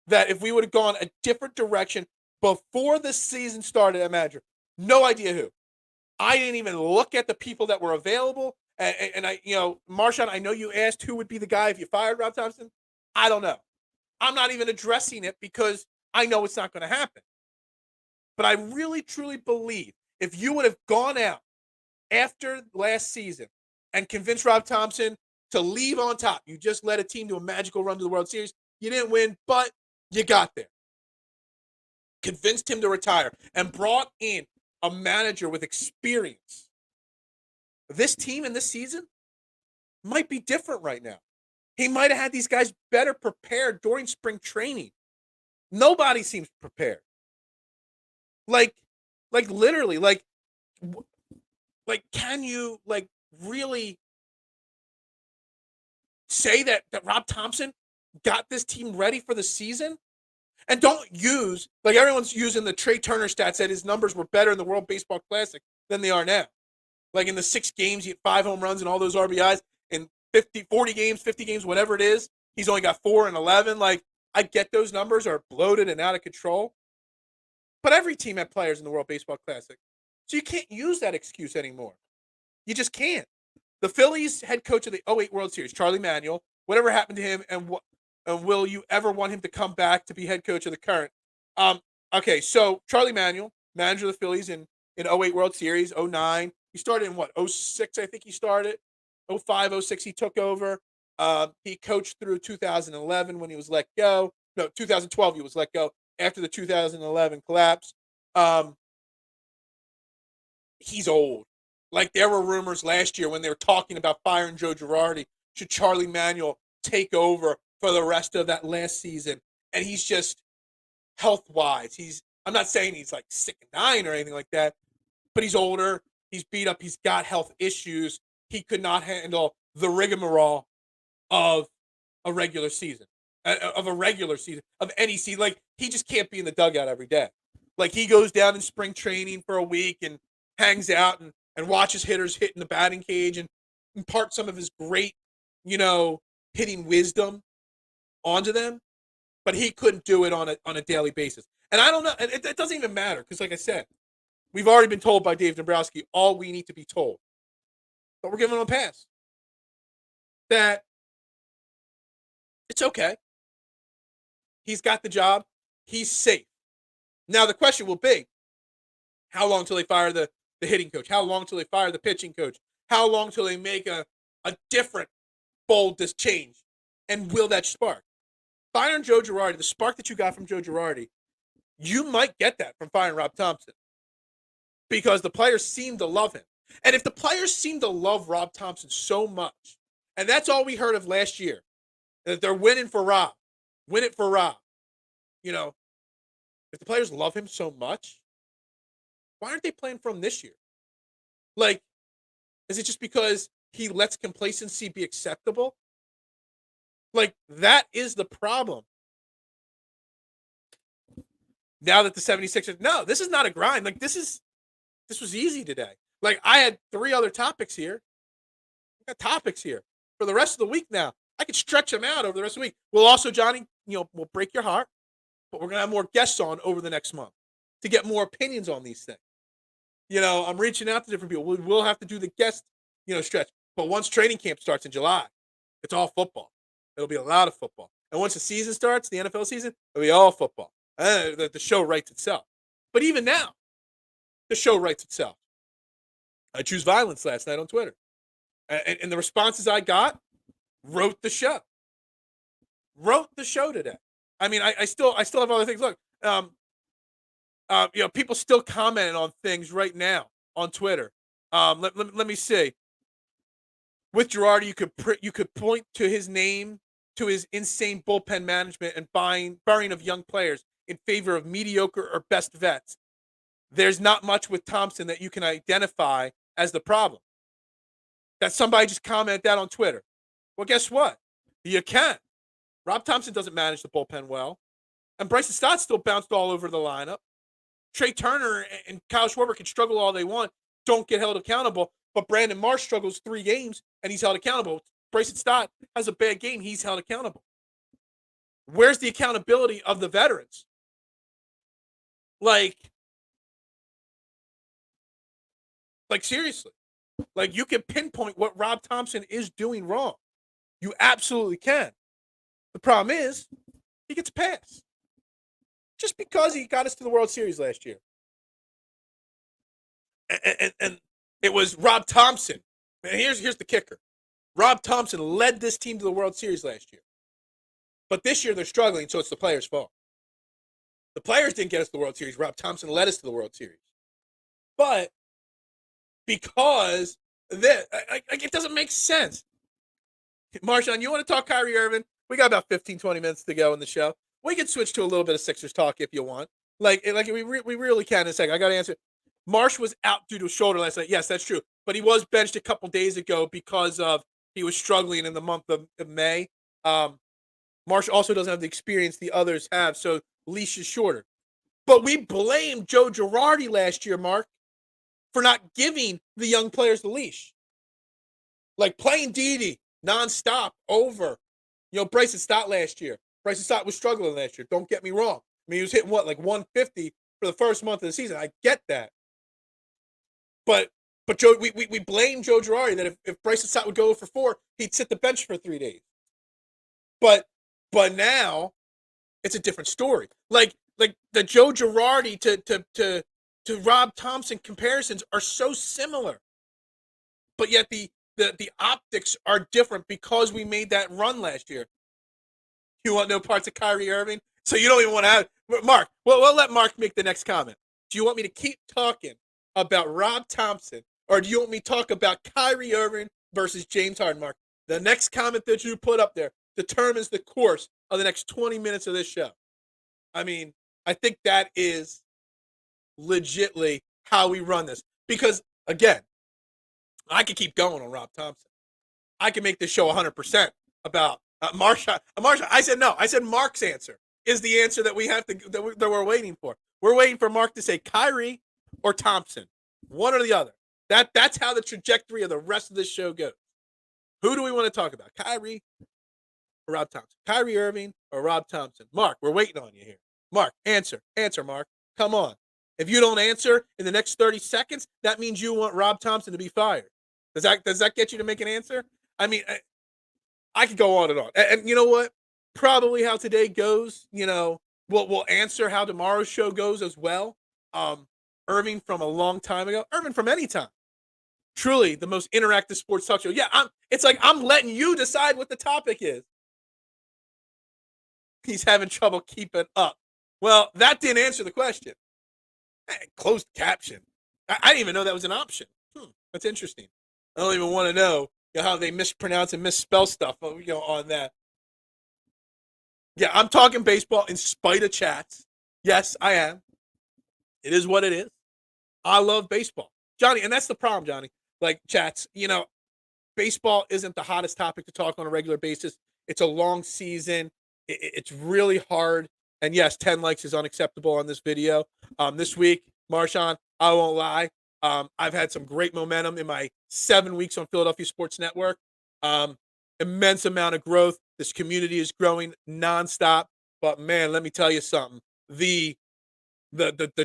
that if we would have gone a different direction before the season started at manager, no idea who. I didn't even look at the people that were available. And I, Marshawn, I know you asked who would be the guy if you fired Rob Thomson. I don't know. I'm not even addressing it because I know it's not going to happen. But I really, truly believe if you would have gone out after last season and convinced Rob Thomson to leave on top, you just led a team to a magical run to the World Series. You didn't win, but you got there. Convinced him to retire and brought in a manager with experience. This team in this season might be different right now. He might have had these guys better prepared during spring training. Nobody seems prepared. Literally, can you really say that Rob Thomson got this team ready for the season? And don't use, everyone's using the Trey Turner stats that his numbers were better in the World Baseball Classic than they are now. In the 6 games, he had 5 home runs and all those RBIs. In 40 games, 50 games, whatever it is, he's only got 4 and 11. I get those numbers are bloated and out of control. But every team had players in the World Baseball Classic. So you can't use that excuse anymore. You just can't. The Phillies head coach of the 08 World Series, Charlie Manuel, whatever happened to him, and will you ever want him to come back to be head coach of the current? Okay, so Charlie Manuel, manager of the Phillies in 08 World Series, 09. He started in 06, I think he started. 05, 06, he took over. He coached through 2011 when he was let go. No, 2012 he was let go after the 2011 collapse. He's old. There were rumors last year when they were talking about firing Joe Girardi. Should Charlie Manuel take over for the rest of that last season? And he's just health-wise. I'm not saying he's sick and dying or anything like that, but he's older. He's beat up. He's got health issues. He could not handle the rigmarole of a regular season, of any season. He just can't be in the dugout every day. He goes down in spring training for a week and hangs out and watches hitters hit in the batting cage and impart some of his great, hitting wisdom onto them. But he couldn't do it on a daily basis. And I don't know. And it doesn't even matter because, like I said, we've already been told by Dave Dombrowski all we need to be told. But we're giving him a pass. That it's okay. He's got the job. He's safe. Now the question will be, how long till they fire the hitting coach? How long till they fire the pitching coach? How long till they make a different bold change? And will that spark? Firing Joe Girardi, the spark that you got from Joe Girardi, you might get that from firing Rob Thomson. Because the players seem to love him. And if the players seem to love Rob Thomson so much, And that's all we heard of last year. That they're winning for Rob. Win it for Rob. You know, if the players love him so much, why aren't they playing for him this year? Like, is it just because he lets complacency be acceptable? Like, that is the problem. Now that the 76ers, no, this is not a grind. Like, this was easy today. Like, I had 3 other topics here. I got topics here for the rest of the week now. I could stretch them out over the rest of the week. We'll also, Johnny, we'll break your heart, but we're going to have more guests on over the next month to get more opinions on these things. I'm reaching out to different people. We will have to do the guest, stretch. But once training camp starts in July, it's all football. It'll be a lot of football. And once the season starts, the NFL season, it'll be all football. The show writes itself. But even now, the show writes itself. I choose violence last night on Twitter. And the responses I got wrote the show. Wrote the show today. I mean, I still have other things. Look, people still commenting on things right now on Twitter. Let me see. With Girardi, you could point to his name, to his insane bullpen management and burying of young players in favor of mediocre or best vets. There's not much with Thomson that you can identify as the problem. That somebody just commented that on Twitter. Well, guess what? You can. Rob Thomson doesn't manage the bullpen well. And Bryson Stott still bounced all over the lineup. Trey Turner and Kyle Schwarber can struggle all they want, don't get held accountable. But Brandon Marsh struggles 3 games, and he's held accountable. Bryson Stott has a bad game, he's held accountable. Where's the accountability of the veterans? Like seriously. Like, you can pinpoint what Rob Thomson is doing wrong. You absolutely can. The problem is, he gets a pass. Just because he got us to the World Series last year. And it was Rob Thomson. And here's the kicker. Rob Thomson led this team to the World Series last year. But this year they're struggling, so it's the players' fault. The players didn't get us to the World Series. Rob Thomson led us to the World Series. But because it doesn't make sense. Marshawn, you want to talk Kyrie Irving? We got about 15, 20 minutes to go in the show. We can switch to a little bit of Sixers talk if you want. We really can in a second. I got to answer. Marsh was out due to a shoulder last night. Yes, that's true. But he was benched a couple days ago because of he was struggling in the month of May. Marsh also doesn't have the experience the others have, so leash is shorter. But we blamed Joe Girardi last year, Mark, for not giving the young players the leash. Like playing Didi nonstop over, Bryson Stott last year. Bryson Stott was struggling last year. Don't get me wrong. I mean, he was hitting 150 for the first month of the season. I get that. But Joe, we blame Joe Girardi that if Bryson Stott would go for 4, he'd sit the bench for 3 days. But now it's a different story. Like the Joe Girardi to Rob Thomson comparisons are so similar. But yet the optics are different because we made that run last year. You want no parts of Kyrie Irving? So you don't even want to have Mark. Well, we'll let Mark make the next comment. Do you want me to keep talking about Rob Thomson, or do you want me to talk about Kyrie Irving versus James Harden, Mark? The next comment that you put up there determines the course of the next 20 minutes of this show. I mean, I think that is legitly how we run this. Because, again, I could keep going on Rob Thomson. I can make this show 100% about Marsha. I said no. I said Mark's answer is the answer that we have to that we're waiting for. We're waiting for Mark to say Kyrie or Thompson, one or the other. That's how the trajectory of the rest of this show goes. Who do we want to talk about? Kyrie or Rob Thomson? Kyrie Irving or Rob Thomson? Mark, we're waiting on you here. Mark, answer, Mark. Come on. If you don't answer in the next 30 seconds, that means you want Rob Thomson to be fired. Does that get you to make an answer? I mean, I could go on and on. And you know what? Probably how today goes, we'll answer how tomorrow's show goes as well. Irving from a long time ago. Irving from any time. Truly the most interactive sports talk show. Yeah, it's like I'm letting you decide what the topic is. He's having trouble keeping up. Well, that didn't answer the question. Closed caption. I didn't even know that was an option. That's interesting. I don't even want to know You know how they mispronounce and misspell stuff, on that. Yeah, I'm talking baseball in spite of chats. Yes, I am. It is what it is. I love baseball, Johnny, and that's the problem, Johnny. Like chats, baseball isn't the hottest topic to talk on a regular basis. It's a long season. It's really hard. And yes, 10 likes is unacceptable on this video. This week, Marshawn, I won't lie. I've had some great momentum in my 7 weeks on Philadelphia Sports Network. Immense amount of growth. This community is growing nonstop. But man, let me tell you something. The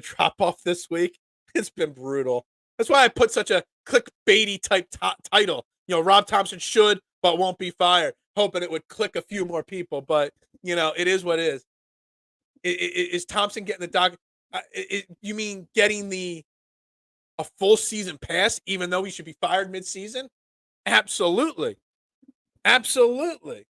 drop off this week, it's been brutal. That's why I put such a clickbaity type title. Rob Thomson should but won't be fired, hoping it would click a few more people. But it is what it is. Is Thompson getting the doc? You mean getting a full season pass, even though he should be fired mid-season? Absolutely. Absolutely.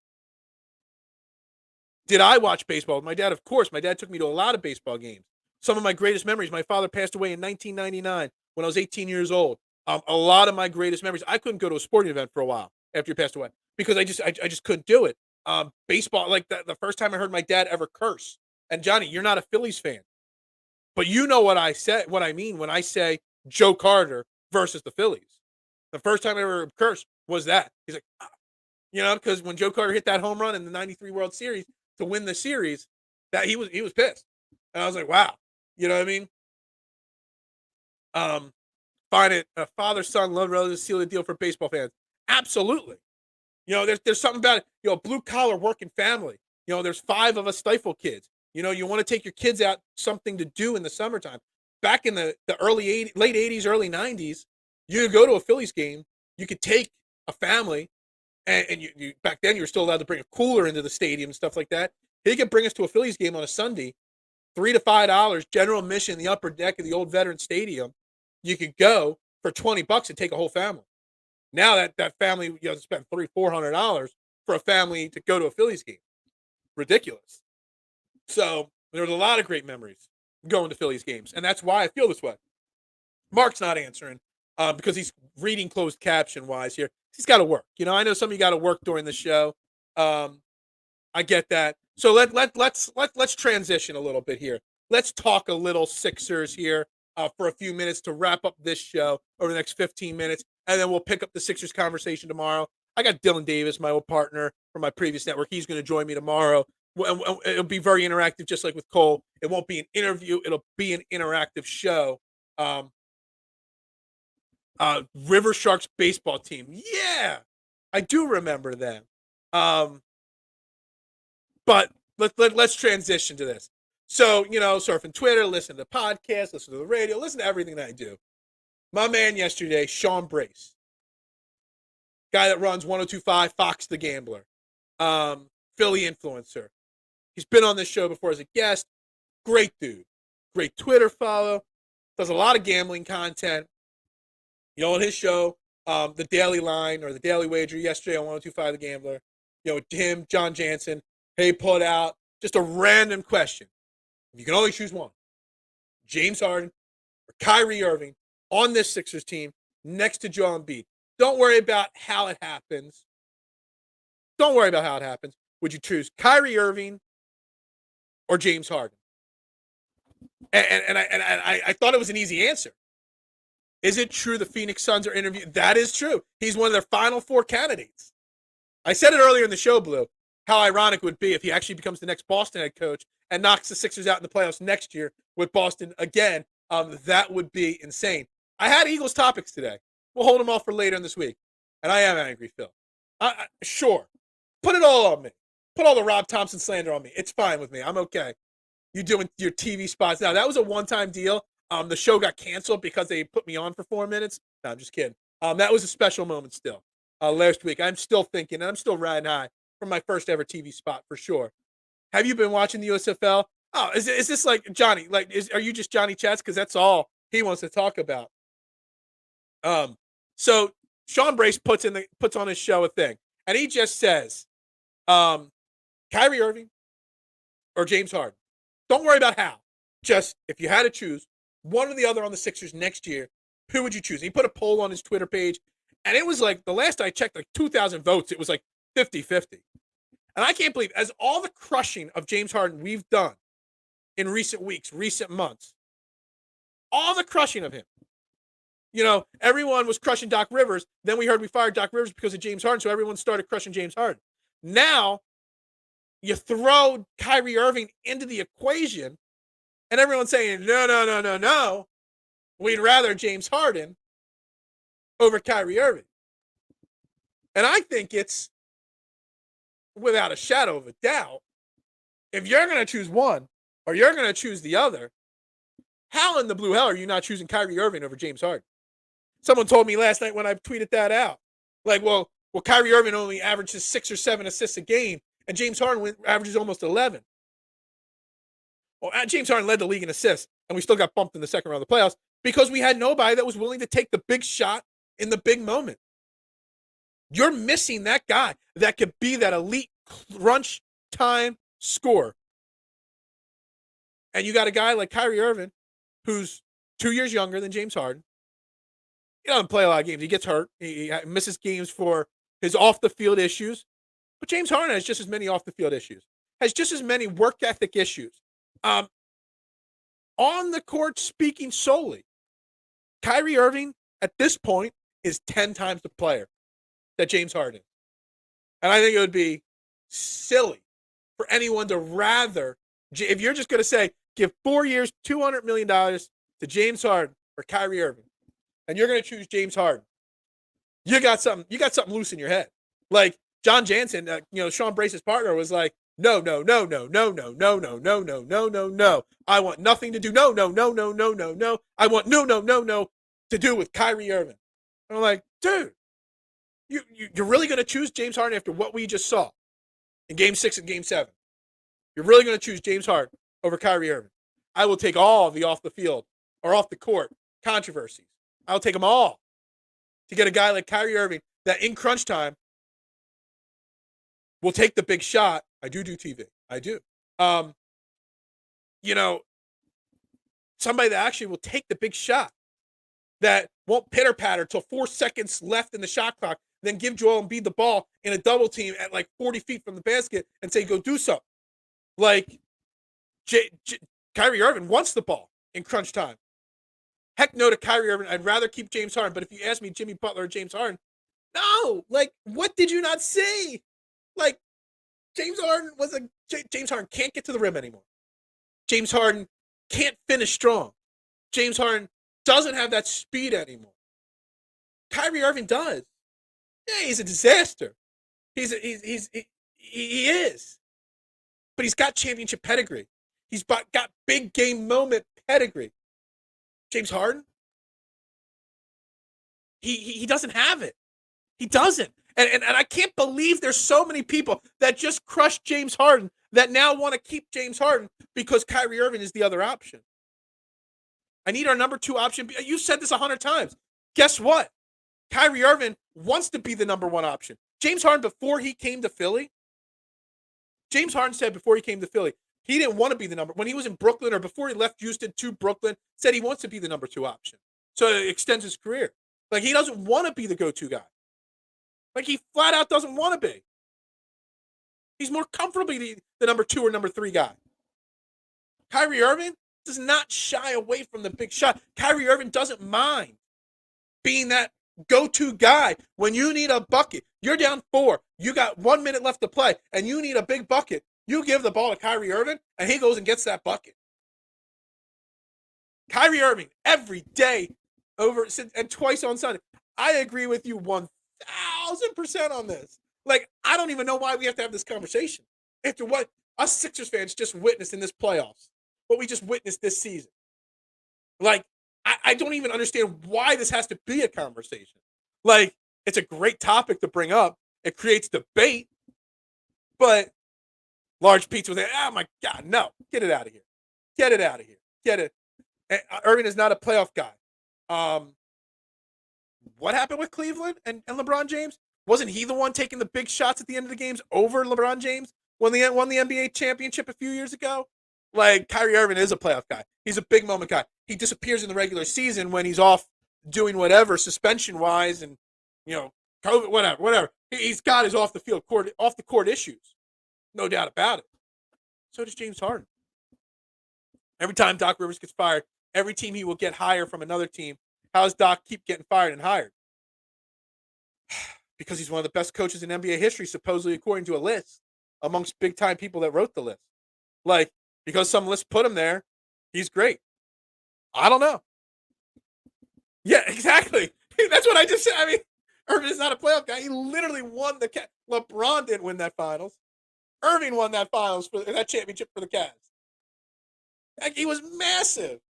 Did I watch baseball with my dad? Of course. My dad took me to a lot of baseball games. Some of my greatest memories, my father passed away in 1999 when I was 18 years old. A lot of my greatest memories, I couldn't go to a sporting event for a while after he passed away because I just couldn't do it. Baseball, like the first time I heard my dad ever curse. And Johnny, you're not a Phillies fan, but you know what I mean when I say Joe Carter versus the Phillies. The first time I ever cursed was that. He's like, because when Joe Carter hit that home run in the '93 World Series to win the series, that he was pissed, and I was like, wow, you know what I mean? Find it a father son love relatives seal the deal for baseball fans. Absolutely. There's something about it. Blue collar working family. There's 5 of us stifle kids. You want to take your kids out something to do in the summertime. Back in the late 80s, early 90s, you could go to a Phillies game. You could take a family, and you back then you were still allowed to bring a cooler into the stadium and stuff like that. He could bring us to a Phillies game on a Sunday, $3 to $5, general admission in the upper deck of the old Veterans Stadium. You could go for $20 and take a whole family. Now that family, you have to spend $300-400 for a family to go to a Phillies game. Ridiculous. So there's a lot of great memories going to Phillies games, and that's why I feel this way. Mark's not answering because he's reading closed caption wise here. He's got to work. I know some of you got to work during the show. I get that. So let's transition a little bit here. Let's talk a little Sixers here for a few minutes to wrap up this show over the next 15 minutes, and then we'll pick up the Sixers conversation tomorrow. I got Dylan Davis, my old partner from my previous network. He's going to join me tomorrow. It'll be very interactive, just like with Cole. It won't be an interview. It'll be an interactive show. River Sharks baseball team. Yeah, I do remember them. But let's transition to this. So, surfing Twitter, listen to podcasts, listen to the radio, listen to everything that I do. My man yesterday, Sean Brace, guy that runs 102.5 Fox the Gambler, Philly influencer. He's been on this show before as a guest. Great dude. Great Twitter follow. Does a lot of gambling content. On his show, The Daily Line or The Daily Wager yesterday on 102.5 The Gambler, him, John Jansen, he put out just a random question. If you can only choose one, James Harden or Kyrie Irving on this Sixers team next to Joel Embiid. Don't worry about how it happens. Would you choose Kyrie Irving or James Harden? And I thought it was an easy answer. Is it true the Phoenix Suns are interviewing? That is true. He's one of their final 4 candidates. I said it earlier in the show, Blue, how ironic it would be if he actually becomes the next Boston head coach and knocks the Sixers out in the playoffs next year with Boston again. That would be insane. I had Eagles topics today. We'll hold them off for later in this week. And I am angry, Phil. Sure. Put it all on me. Put all the Rob Thomson slander on me. It's fine with me. I'm okay. You doing your TV spots. Now, that was a one-time deal. The show got canceled because they put me on for 4 minutes. No, I'm just kidding. That was a special moment still. Last week. I'm still thinking, and I'm still riding high from my first ever TV spot for sure. Have you been watching the USFL? Oh, is this like Johnny? Are you just Johnny Chats? Because that's all he wants to talk about. So Sean Brace puts on his show a thing, and he just says, Kyrie Irving or James Harden. Don't worry about how. Just if you had to choose one or the other on the Sixers next year, who would you choose? He put a poll on his Twitter page. And it was like, the last I checked, like 2,000 votes, it was like 50-50. And I can't believe, as all the crushing of James Harden we've done in recent weeks, recent months, all the crushing of him. Everyone was crushing Doc Rivers. Then we heard we fired Doc Rivers because of James Harden, so everyone started crushing James Harden. Now, you throw Kyrie Irving into the equation, and everyone's saying, no. We'd rather James Harden over Kyrie Irving. And I think it's, without a shadow of a doubt, if you're going to choose one or you're going to choose the other, how in the blue hell are you not choosing Kyrie Irving over James Harden? Someone told me last night when I tweeted that out. Like, well, Kyrie Irving only averages 6 or 7 assists a game, and James Harden averages almost 11. Well, James Harden led the league in assists, and we still got bumped in the second round of the playoffs because we had nobody that was willing to take the big shot in the big moment. You're missing that guy that could be that elite crunch time scorer. And you got a guy like Kyrie Irving, who's 2 years younger than James Harden. He doesn't play a lot of games. He gets hurt. He misses games for his off-the-field issues. But James Harden has just as many off-the-field issues, has just as many work ethic issues. On the court, speaking solely, Kyrie Irving, at this point, is 10 times the player that James Harden is. And I think it would be silly for anyone to rather, if you're just going to say, give 4 years, $200 million to James Harden or Kyrie Irving, and you're going to choose James Harden, you got something loose in your head. Like John Jansen, Sean Brace's partner, was like, no. I want nothing to do. No. I want no to do with Kyrie Irving. And I'm like, dude, you're really going to choose James Harden after what we just saw in Game 6 and Game 7? You're really going to choose James Harden over Kyrie Irving? I will take all the off the field or off the court controversies. I'll take them all to get a guy like Kyrie Irving that in crunch time will take the big shot. I do TV. I do. Somebody that actually will take the big shot, that won't pitter-patter till 4 seconds left in the shot clock, then give Joel Embiid the ball in a double team at like 40 feet from the basket and say, go do something. Like, Kyrie Irving wants the ball in crunch time. Heck no to Kyrie Irving. I'd rather keep James Harden. But if you ask me Jimmy Butler or James Harden, no. Like, what did you not see? Like, James Harden can't get to the rim anymore. James Harden can't finish strong. James Harden doesn't have that speed anymore. Kyrie Irving does. Yeah, he's a disaster. He is. But he's got championship pedigree. He's got big game moment pedigree. James Harden, he doesn't have it. He doesn't. And I can't believe there's so many people that just crushed James Harden that now want to keep James Harden because Kyrie Irving is the other option. I need our number 2 option. You said this 100 times. Guess what? Kyrie Irving wants to be the number 1 option. James Harden, before he came to Philly, James Harden said before he came to Philly, he didn't want to be the number. When he was in Brooklyn or before he left Houston to Brooklyn, said he wants to be the number 2 option. So it extends his career. Like, he doesn't want to be the go-to guy. Like, he flat out doesn't want to be. He's more comfortably the number 2 or number 3 guy. Kyrie Irving does not shy away from the big shot. Kyrie Irving doesn't mind being that go-to guy when you need a bucket. You're down 4. You got 1 minute left to play, and you need a big bucket. You give the ball to Kyrie Irving, and he goes and gets that bucket. Kyrie Irving, every day, and twice on Sunday. I agree with you 1,000% on this. Like, I don't even know why we have to have this conversation after what us Sixers fans just witnessed in this playoffs, what we just witnessed this season. Like, I don't even understand why this has to be a conversation. Like, it's a great topic to bring up. It creates debate, but large pizza with it. Oh my God, no. Get it out of here. Get it out of here. Get it. Irving is not a playoff guy. What happened with Cleveland and LeBron James? Wasn't he the one taking the big shots at the end of the games over LeBron James when they won the NBA championship a few years ago? Like, Kyrie Irving is a playoff guy. He's a big moment guy. He disappears in the regular season when he's off doing whatever suspension-wise and COVID, whatever. He's got his off the court issues, no doubt about it. So does James Harden. Every time Doc Rivers gets fired, every team he will get hired from another team. How does Doc keep getting fired and hired? Because he's one of the best coaches in NBA history, supposedly according to a list amongst big time people that wrote the list. Like, because some list put him there, he's great. I don't know. Yeah, exactly. That's what I just said. I mean, Irving is not a playoff guy. He literally won the Cavs. LeBron didn't win that finals. Irving won that finals for that championship for the Cavs. Like, he was massive.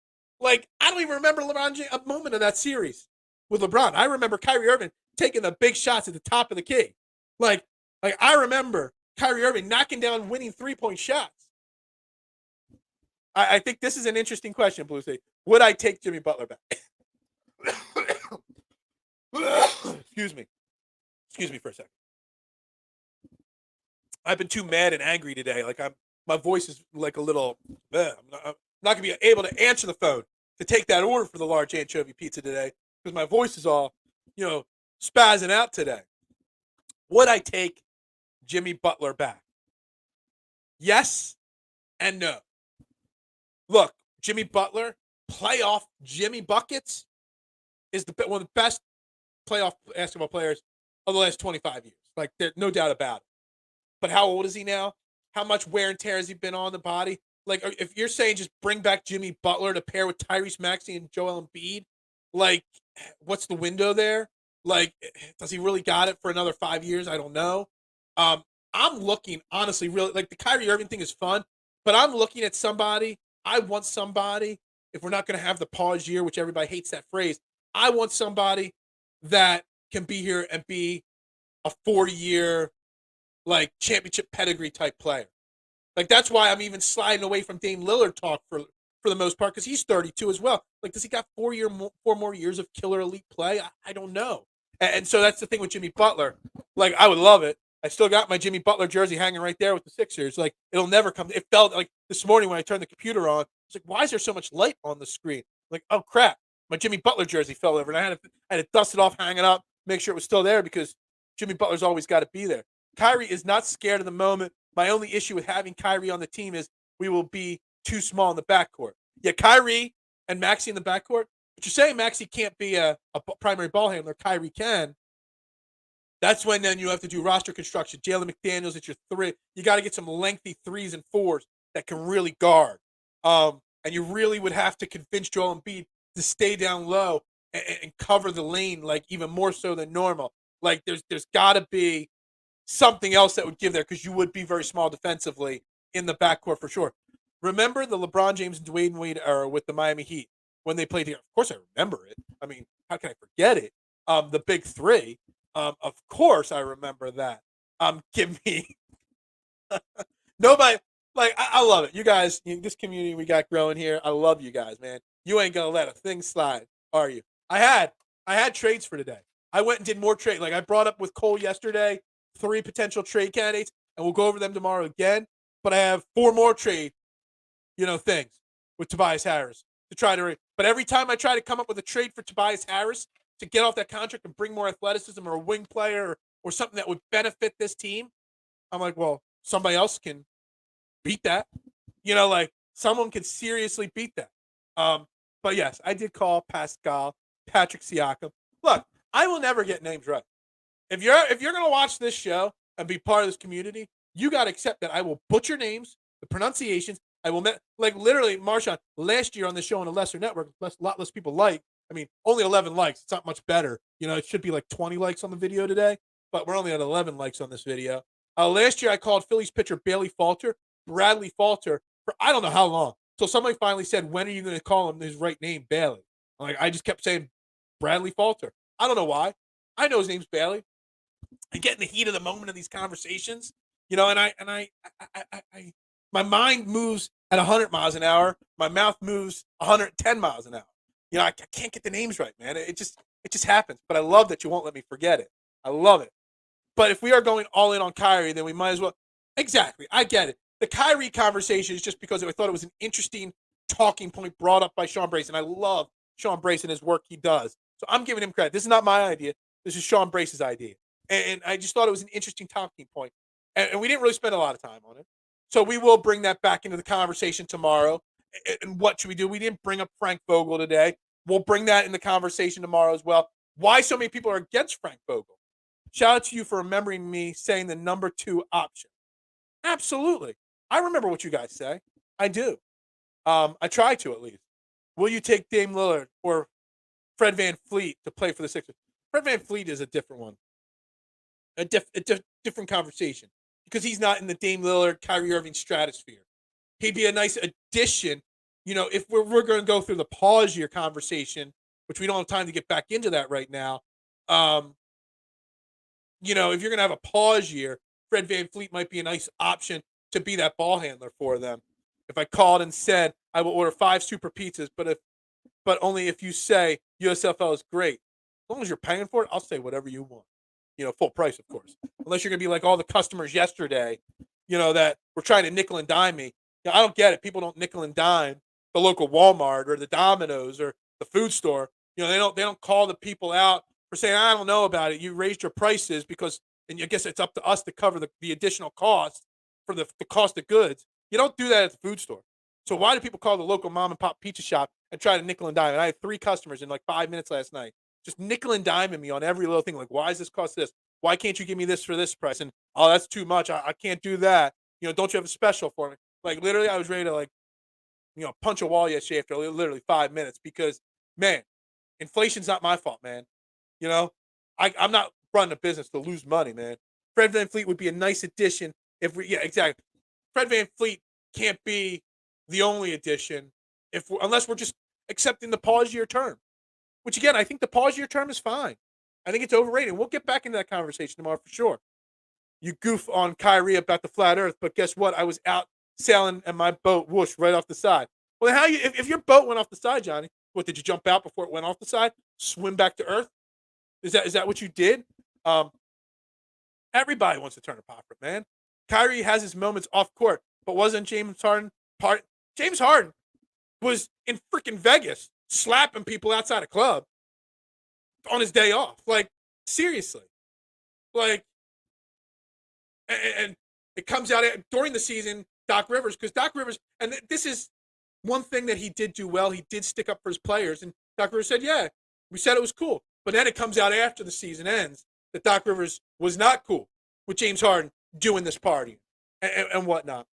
Like, I don't even remember a moment of that series with LeBron. I remember Kyrie Irving taking the big shots at the top of the key. Like I remember Kyrie Irving knocking down winning 3-point shots. I think this is an interesting question, Blue State. Would I take Jimmy Butler back? Excuse me. Excuse me for a second. I've been too mad and angry today. Like, my voice is like a little. I'm not gonna be able to answer the phone to take that order for the large anchovy pizza today because my voice is all, spazzing out today. Would I take Jimmy Butler back? Yes and no. Look, Jimmy Butler, playoff Jimmy Buckets, is one of the best playoff basketball players of the last 25 years. Like, there's no doubt about it. But how old is he now? How much wear and tear has he been on the body? Like, if you're saying just bring back Jimmy Butler to pair with Tyrese Maxey and Joel Embiid, like, what's the window there? Like, does he really got it for another 5 years? I don't know. I'm looking, honestly, really, like, the Kyrie Irving thing is fun, but I'm looking at somebody. I want somebody, if we're not going to have the pause year, which everybody hates that phrase, I want somebody that can be here and be a 4-year, like, championship pedigree type player. Like, that's why I'm even sliding away from Dame Lillard talk for the most part, because he's 32 as well. Like, does he got 4 more years of killer elite play? I don't know. And so that's the thing with Jimmy Butler. Like, I would love it. I still got my Jimmy Butler jersey hanging right there with the Sixers. Like, it'll never come. It felt like this morning when I turned the computer on, it's like, why is there so much light on the screen? Like, oh crap, my Jimmy Butler jersey fell over, and I had to dust it off, hang it up, make sure it was still there, because Jimmy Butler's always got to be there. Kyrie is not scared of the moment. My only issue with having Kyrie on the team is we will be too small in the backcourt. Yeah, Kyrie and Maxey in the backcourt, but you're saying Maxey can't be a primary ball handler. Kyrie can. That's when then you have to do roster construction. Jalen McDaniels at your 3. You got to get some lengthy 3s and 4s that can really guard. And you really would have to convince Joel Embiid to stay down low and cover the lane, like, even more so than normal. Like, there's got to be something else that would give there, because you would be very small defensively in the backcourt for sure. Remember the LeBron James and Dwayne Wade era with the Miami Heat when they played here? Of course I remember it. I mean, how can I forget it? The big 3. Of course I remember that. Give me nobody. Like, I love it. You guys, this community we got growing here, I love you guys, man. You ain't gonna let a thing slide, are you? I had trades for today. I went and did more trade. Like, I brought up with Cole yesterday 3 potential trade candidates, and we'll go over them tomorrow again. But I have 4 more trade, things with Tobias Harris to try to. But every time I try to come up with a trade for Tobias Harris to get off that contract and bring more athleticism or a wing player or something that would benefit this team, I'm like, well, somebody else can beat that. Like, someone can seriously beat that. But yes, I did call Patrick Siakam. Look, I will never get names right. If you're gonna watch this show and be part of this community, you got to accept that I will butcher names, the pronunciations. I will like, literally, Marshawn, last year on the show on a lesser network, a lot less people like. I mean, only 11 likes. It's not much better. It should be like 20 likes on the video today, but we're only at 11 likes on this video. Last year, I called Phillies pitcher Bradley Falter, for I don't know how long. So somebody finally said, when are you going to call him his right name, Bailey? I just kept saying Bradley Falter. I don't know why. I know his name's Bailey. I get in the heat of the moment of these conversations, and I my mind moves at 100 miles an hour. My mouth moves 110 miles an hour. I can't get the names right, man. It just happens. But I love that you won't let me forget it. I love it. But if we are going all in on Kyrie, then we might as well. Exactly. I get it. The Kyrie conversation is just because I thought it was an interesting talking point brought up by Sean Brayson. I love Sean Brayson and his work he does. So I'm giving him credit. This is not my idea. This is Sean Brace's idea. And I just thought it was an interesting talking point. And we didn't really spend a lot of time on it. So we will bring that back into the conversation tomorrow. And what should we do? We didn't bring up Frank Vogel today. We'll bring that in the conversation tomorrow as well. Why so many people are against Frank Vogel? Shout out to you for remembering me saying the number 2 option. Absolutely. I remember what you guys say. I do. I try to, at least. Will you take Dame Lillard or Fred VanVleet to play for the Sixers? Fred VanVleet is a different one. A different conversation. Because he's not in the Dame Lillard, Kyrie Irving stratosphere. He'd be a nice addition. If we're going to go through the pause year conversation, which we don't have time to get back into that right now. If you're going to have a pause year, Fred VanVleet might be a nice option to be that ball handler for them. If I called and said, I will order 5 super pizzas, but only if you say USFL is great. As long as you're paying for it, I'll say whatever you want. Full price, of course. Unless you're going to be like all the customers yesterday, that were trying to nickel and dime me. I don't get it. People don't nickel and dime the local Walmart or the Domino's or the food store. They don't call the people out for saying, I don't know about it. You raised your prices because, and I guess it's up to us to cover the additional cost for the cost of goods. You don't do that at the food store. So why do people call the local mom and pop pizza shop and try to nickel and dime? And I had 3 customers in like 5 minutes last night, just nickel and diming me on every little thing. Like, why does this cost this? Why can't you give me this for this price? And, oh, that's too much. I can't do that. Don't you have a special for me? Like, literally, I was ready to, punch a wall yesterday after literally 5 minutes because, man, inflation's not my fault, man. I'm not running a business to lose money, man. Fred VanVleet would be a nice addition exactly. Fred VanVleet can't be the only addition unless we're just accepting the pause year term, which again, I think the pause year term is fine. I think it's overrated. We'll get back into that conversation tomorrow for sure. You goof on Kyrie about the flat earth, but guess what? I was out sailing and my boat whoosh right off the side. Well, if your boat went off the side, Johnny, what, did you jump out before it went off the side? Swim back to earth? Is that what you did? Everybody wants to turn a profit, man. Kyrie has his moments off court, but wasn't James Harden part? James Harden was in freaking Vegas slapping people outside a club on his day off. Like, seriously. Like, and it comes out during the season, Doc Rivers, because Doc Rivers, and this is one thing that he did do well. He did stick up for his players, and Doc Rivers said, yeah, we said it was cool. But then it comes out after the season ends that Doc Rivers was not cool with James Harden doing this party and whatnot.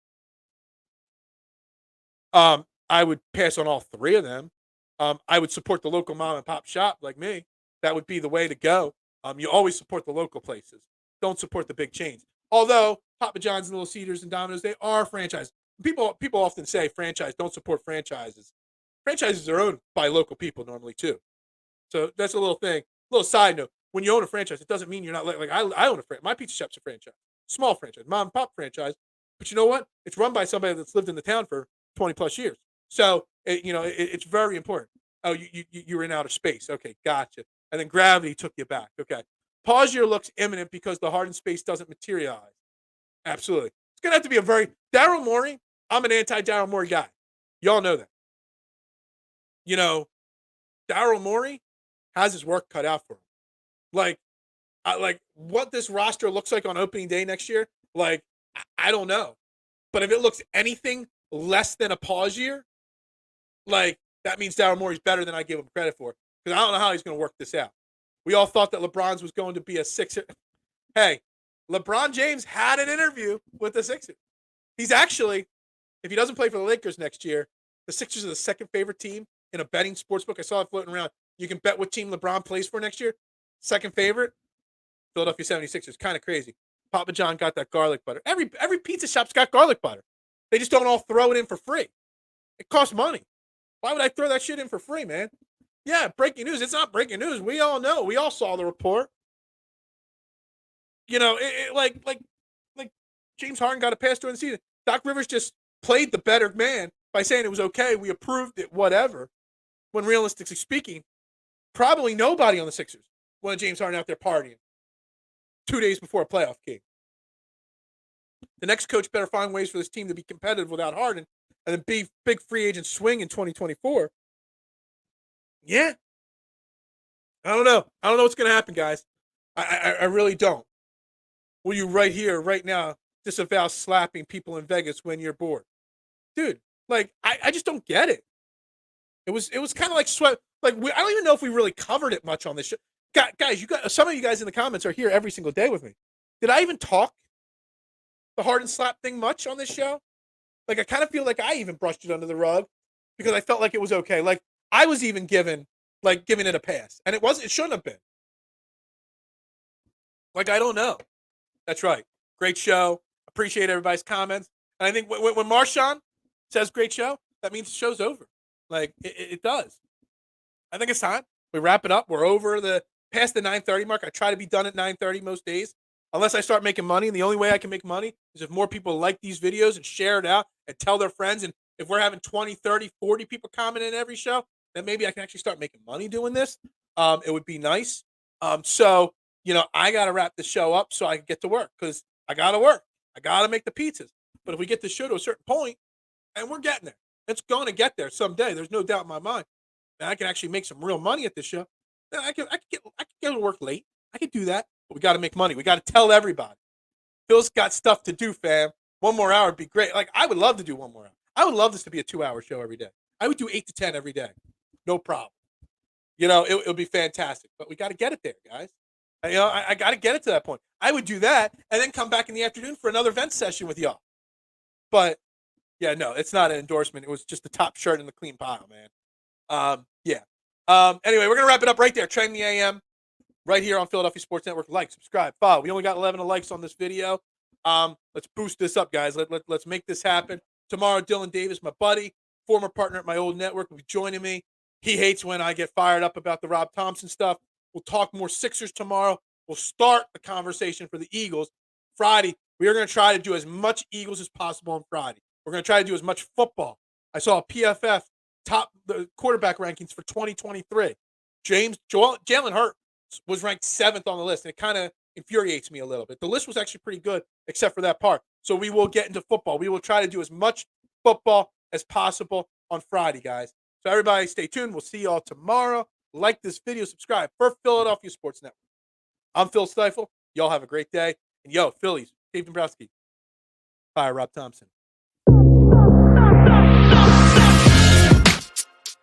I would pass on all 3 of them. I would support the local mom and pop shop like me. That would be the way to go. You always support the local places. Don't support the big chains. Although Papa John's and Little Cedars and Domino's, they are franchises. People often say don't support franchises. Franchises are owned by local people normally too. So that's a little thing. Little side note: when you own a franchise, it doesn't mean you're not like I own a franchise. My pizza shop's a franchise, small franchise, mom and pop franchise. But you know what? It's run by somebody that's lived in the town for 20 plus years. So it's very important. Oh, you were in outer space. Okay, gotcha. And then gravity took you back. Okay. Pause year looks imminent because the Harden space doesn't materialize. Absolutely. It's going to have to be Daryl Morey. I'm an anti-Daryl Morey guy. Y'all know that. Daryl Morey has his work cut out for him. Like what this roster looks like on opening day next year, like, I don't know. But if it looks anything less than a pause year, like, that means Daryl Morey's better than I give him credit for. Because I don't know how he's going to work this out. We all thought that LeBron's was going to be a Sixer. Hey, LeBron James had an interview with the Sixers. He's actually, if he doesn't play for the Lakers next year, the Sixers are the second favorite team in a betting sportsbook. I saw it floating around. You can bet what team LeBron plays for next year. Second favorite, Philadelphia 76ers. Kind of crazy. Papa John got that garlic butter. Every pizza shop's got garlic butter. They just don't all throw it in for free. It costs money. Why would I throw that shit in for free, man? Yeah, breaking news. It's not breaking news. We all know. We all saw the report. Like James Harden got a pass during the season. Doc Rivers just played the better man by saying it was okay. We approved it, whatever. When realistically speaking, probably nobody on the Sixers wanted James Harden out there partying 2 days before a playoff game. The next coach better find ways for this team to be competitive without Harden and then be big free agent swing in 2024. Yeah. I don't know. I don't know what's going to happen, guys. I really don't. Will you right here, right now, disavow slapping people in Vegas when you're bored? Dude, like, I just don't get it. It was kind of like sweat. Like, I don't even know if we really covered it much on this show. Guys, you got some of you guys in the comments are here every single day with me. Did I even talk the Harden slap thing much on this show? Like, I kind of feel like I even brushed it under the rug because I felt like it was okay. Like, I was even giving it a pass, and it wasn't. It shouldn't have been. Like, I don't know. That's right. Great show. Appreciate everybody's comments. And I think when Marshawn says great show, that means the show's over. Like, it does. I think it's time we wrap it up. We're over past the 9:30 mark. I try to be done at 9:30 most days, unless I start making money. And the only way I can make money is if more people like these videos and share it out and tell their friends. And if we're having 20, 30, 40 people comment in every show, then maybe I can actually start making money doing this. It would be nice. So, I got to wrap the show up so I can get to work because I got to work. I got to make the pizzas. But if we get the show to a certain point, and we're getting there, it's going to get there someday. There's no doubt in my mind. And I can actually make some real money at this show. Then I can get to work late. I can do that. But we got to make money. We got to tell everybody. Phil's got stuff to do, fam. 1 more hour would be great. Like, I would love to do 1 more hour. I would love this to be a 2-hour show every day. I would do 8 to 10 every day. No problem. It would be fantastic. But we got to get it there, guys. I got to get it to that point. I would do that and then come back in the afternoon for another vent session with y'all. But, yeah, no, it's not an endorsement. It was just the top shirt in the clean pile, man. Yeah. Anyway, we're going to wrap it up right there. Trend the AM right here on Philadelphia Sports Network. Like, subscribe, follow. We only got 11 likes on this video. Let's boost this up, guys. Let's make this happen. Tomorrow, Dylan Davis, my buddy, former partner at my old network, will be joining me. He hates when I get fired up about the Rob Thomson stuff. We'll talk more Sixers tomorrow. We'll start the conversation for the Eagles. Friday, we are going to try to do as much Eagles as possible on Friday. We're going to try to do as much football. I saw PFF the quarterback rankings for 2023. Jalen Hurts was ranked 7th on the list, and it kind of infuriates me a little bit. The list was actually pretty good, except for that part. So we will get into football. We will try to do as much football as possible on Friday, guys. So everybody stay tuned. We'll see y'all tomorrow. Like this video, subscribe for Philadelphia Sports Network. I'm Phil Stifle. Y'all have a great day. And Phillies, Dave Dombrowski. Fire Rob Thomson.